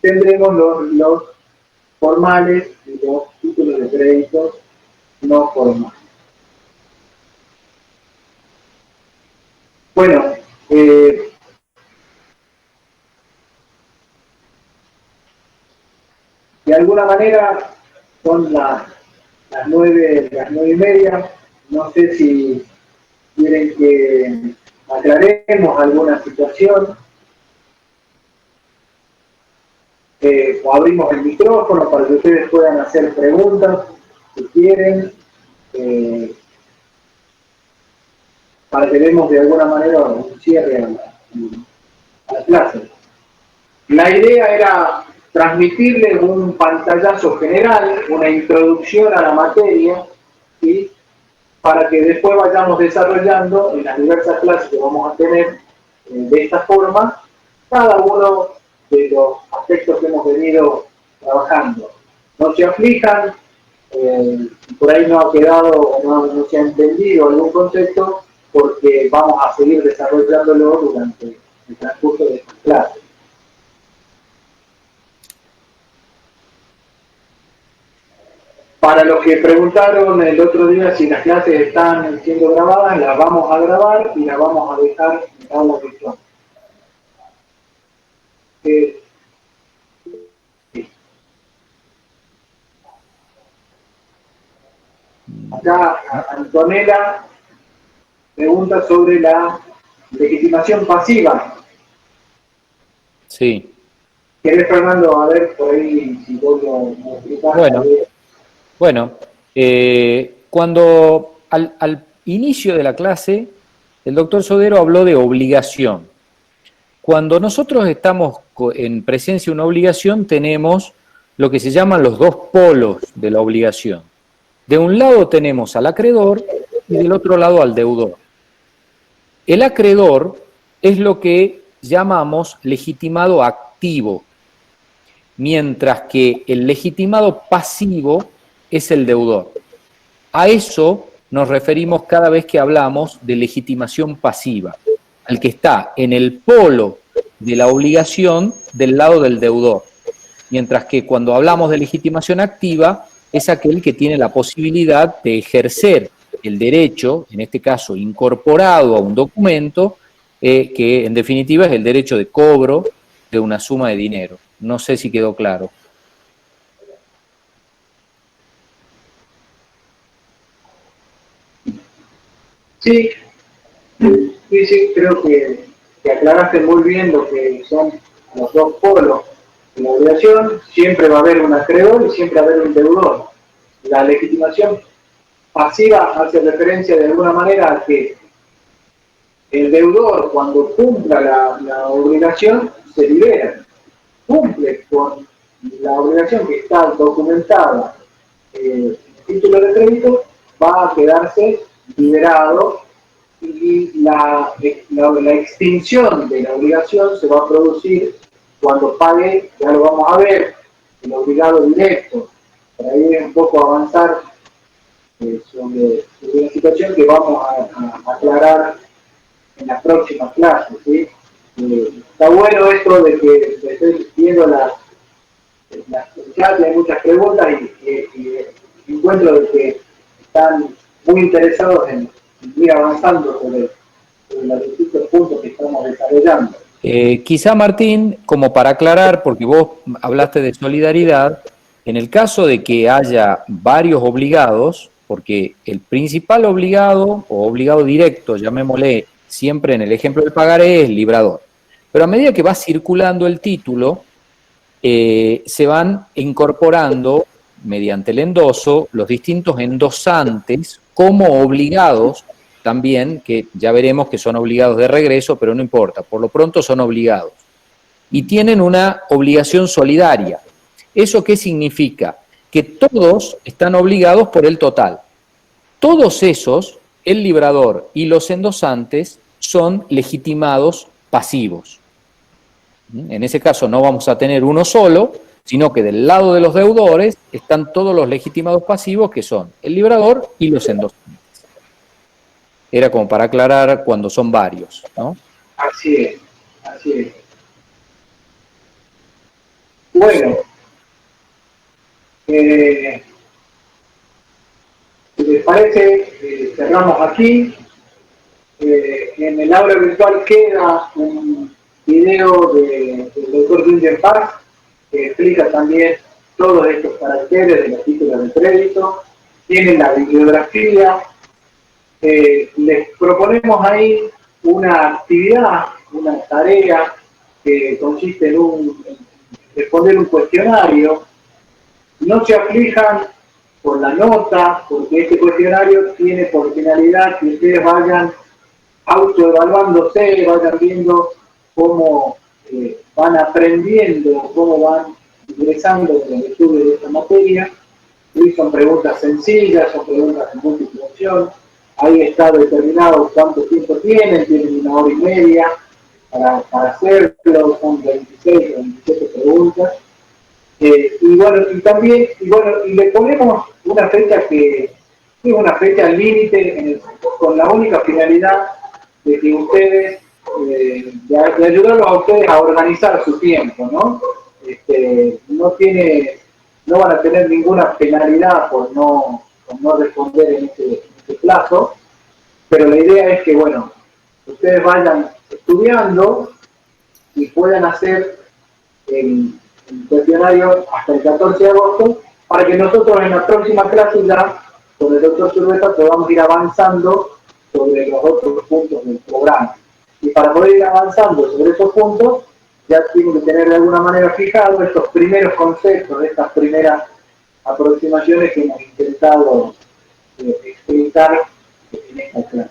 tendremos los formales y los títulos de crédito no formales. Bueno, de alguna manera son las 9:30. No sé si quieren que aclaremos alguna situación. O abrimos el micrófono para que ustedes puedan hacer preguntas, si quieren, para que demos de alguna manera un cierre a la clase. La idea era transmitirles un pantallazo general, una introducción a la materia, ¿sí? Para que después vayamos desarrollando en las diversas clases que vamos a tener de esta forma, cada uno de los aspectos que hemos venido trabajando. No se aflijan, por ahí no ha quedado o no se ha entendido algún concepto, porque vamos a seguir desarrollándolo durante el transcurso de esta clase. Para los que preguntaron el otro día si las clases están siendo grabadas, las vamos a grabar y las vamos a dejar en audio virtual. Acá Antonella pregunta sobre la legitimación pasiva. Sí. ¿Querés, Fernando, a ver por ahí si vos lo explicás? Bueno, cuando al inicio de la clase, el doctor Sodero habló de obligación. Cuando nosotros estamos en presencia de una obligación, tenemos lo que se llaman los dos polos de la obligación. De un lado tenemos al acreedor y del otro lado al deudor. El acreedor es lo que llamamos legitimado activo, mientras que el legitimado pasivo es el deudor. A eso nos referimos cada vez que hablamos de legitimación pasiva, al que está en el polo de la obligación del lado del deudor, mientras que cuando hablamos de legitimación activa es aquel que tiene la posibilidad de ejercer el derecho, en este caso incorporado a un documento, que en definitiva es el derecho de cobro de una suma de dinero. No sé si quedó claro. Sí, creo que aclaraste muy bien lo que son los dos polos de la obligación. Siempre va a haber un acreedor y siempre va a haber un deudor. La legitimación pasiva hace referencia de alguna manera a que el deudor, cuando cumpla la obligación, se libera, cumple con la obligación que está documentada en el título de crédito va a quedarse liberado y la extinción de la obligación se va a producir cuando pague, ya lo vamos a ver, el obligado directo. Por ahí es un poco avanzar sobre una situación que vamos a aclarar en las próximas clases, ¿sí? Está bueno esto de que estoy viendo las clases, hay muchas preguntas y encuentro de que están muy interesados en ir avanzando sobre los distintos puntos que estamos desarrollando. Quizá, Martín, como para aclarar, porque vos hablaste de solidaridad, en el caso de que haya varios obligados, porque el principal obligado o obligado directo, llamémosle siempre en el ejemplo del pagaré, es el librador. Pero a medida que va circulando el título, se van incorporando mediante el endoso los distintos endosantes como obligados también, que ya veremos que son obligados de regreso, pero no importa, por lo pronto son obligados. Y tienen una obligación solidaria. ¿Eso qué significa? Que todos están obligados por el total. Todos esos, el librador y los endosantes, son legitimados pasivos. En ese caso no vamos a tener uno solo, sino que del lado de los deudores están todos los legitimados pasivos, que son el librador y los endosantes. Era como para aclarar cuando son varios, ¿no? Así es, así es. Bueno, si les parece, cerramos aquí. En el aula virtual queda un video del doctor Ginger Paz que explica también todos estos caracteres de los títulos de crédito. Tienen la bibliografía. Les proponemos ahí una actividad, una tarea que consiste en responder un cuestionario. No se aflijan por la nota, porque este cuestionario tiene por finalidad que ustedes vayan autoevaluándose, vayan viendo cómo van aprendiendo, cómo van ingresando en el estudio de esta materia. Y son preguntas sencillas, son preguntas de múltiple opción. Ahí está determinado cuánto tiempo tienen 1 hora y media para hacerlo, son 26 o 27 preguntas. Y le ponemos una fecha que es una fecha límite con la única finalidad de que ustedes, de ayudarlos a ustedes a organizar su tiempo, ¿no? No van a tener ninguna penalidad por no responder en este plazo, pero la idea es que, bueno, ustedes vayan estudiando y puedan hacer el cuestionario hasta el 14 de agosto, para que nosotros en la próxima clase ya, con el doctor Zulueta, podamos ir avanzando sobre los otros puntos del programa. Y para poder ir avanzando sobre esos puntos, ya tienen que tener de alguna manera fijados estos primeros conceptos, estas primeras aproximaciones que hemos intentado explicar en esta clase.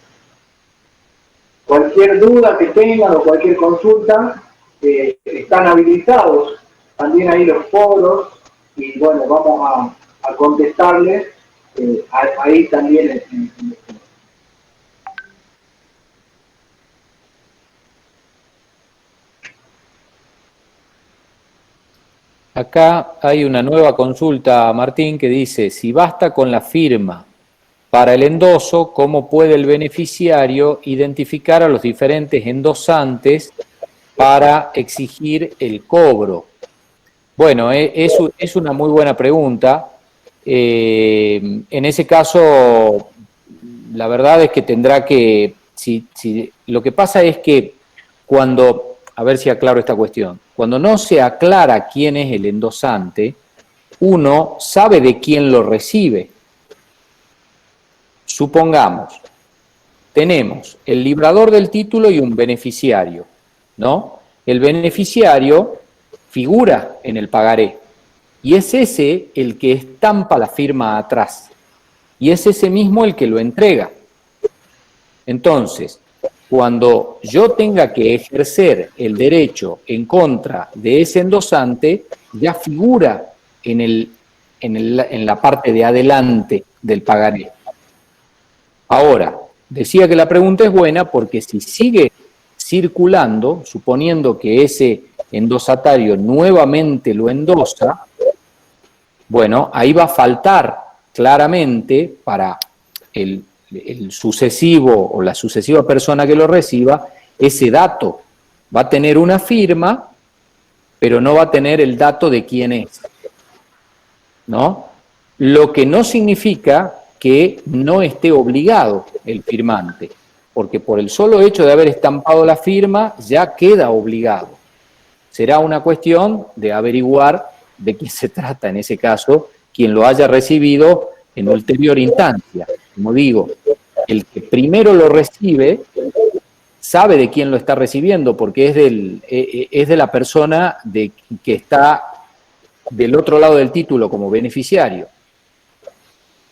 Cualquier duda que tengan o cualquier consulta, están habilitados también ahí los foros y bueno, vamos a contestarles ahí también en el foro. Acá hay una nueva consulta, Martín, que dice, si basta con la firma para el endoso, ¿cómo puede el beneficiario identificar a los diferentes endosantes para exigir el cobro? Bueno, es una muy buena pregunta. En ese caso, la verdad es que tendrá que, lo que pasa es que cuando, a ver si aclaro esta cuestión, cuando no se aclara quién es el endosante, uno sabe de quién lo recibe. Supongamos, tenemos el librador del título y un beneficiario, ¿no? El beneficiario figura en el pagaré y es ese el que estampa la firma atrás y es ese mismo el que lo entrega. Entonces, cuando yo tenga que ejercer el derecho en contra de ese endosante, ya figura en la parte de adelante del pagaré. Ahora, decía que la pregunta es buena porque si sigue circulando, suponiendo que ese endosatario nuevamente lo endosa, bueno, ahí va a faltar claramente para el sucesivo o la sucesiva persona que lo reciba ese dato. Va a tener una firma, pero no va a tener el dato de quién es, ¿no? Lo que no significa que no esté obligado el firmante, porque por el solo hecho de haber estampado la firma ya queda obligado. Será una cuestión de averiguar de quién se trata en ese caso, quien lo haya recibido en ulterior instancia. Como digo, el que primero lo recibe sabe de quién lo está recibiendo, porque es de la persona que está del otro lado del título como beneficiario.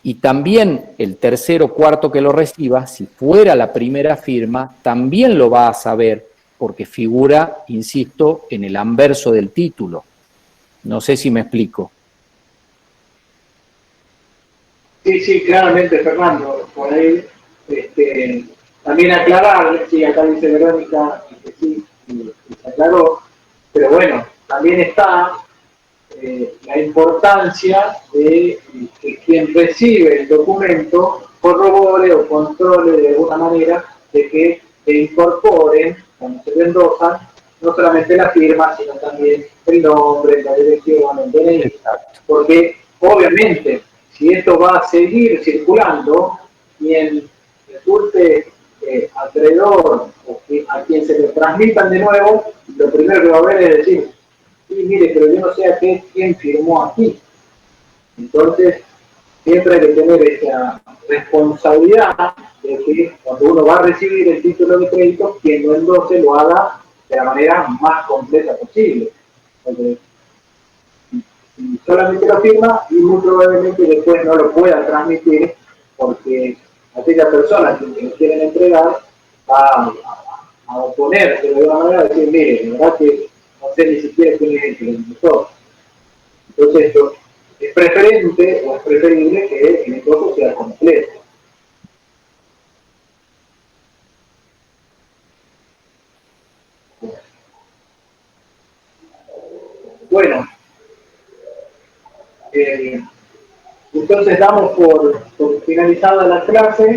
Y también el tercero o cuarto que lo reciba, si fuera la primera firma, también lo va a saber, porque figura, insisto, en el anverso del título. No sé si me explico. Sí, sí, claramente, Fernando. Por ahí, también aclarar, sí, acá dice Verónica que sí, y se aclaró, pero bueno, también está la importancia de que quien recibe el documento corrobore o controle de alguna manera de que se incorporen, cuando se le endosan, no solamente la firma, sino también el nombre, la dirección, el DNI, porque obviamente si esto va a seguir circulando, quien resulte acreedor o a quien se le transmitan de nuevo, lo primero que va a ver es decir, sí, mire, pero yo no sé a quién firmó aquí. Entonces, siempre hay que tener esa responsabilidad de que cuando uno va a recibir el título de crédito, quien lo endose lo haga de la manera más completa posible. Porque si solamente lo firma y muy probablemente después no lo pueda transmitir porque aquella persona que lo quieren entregar va a oponerse de alguna manera, a decir, mire, la verdad que no sé ni siquiera quién es el que lo empezó. Entonces esto es preferente o es preferible que el negocio sea completo. Bueno, entonces damos por finalizada la clase.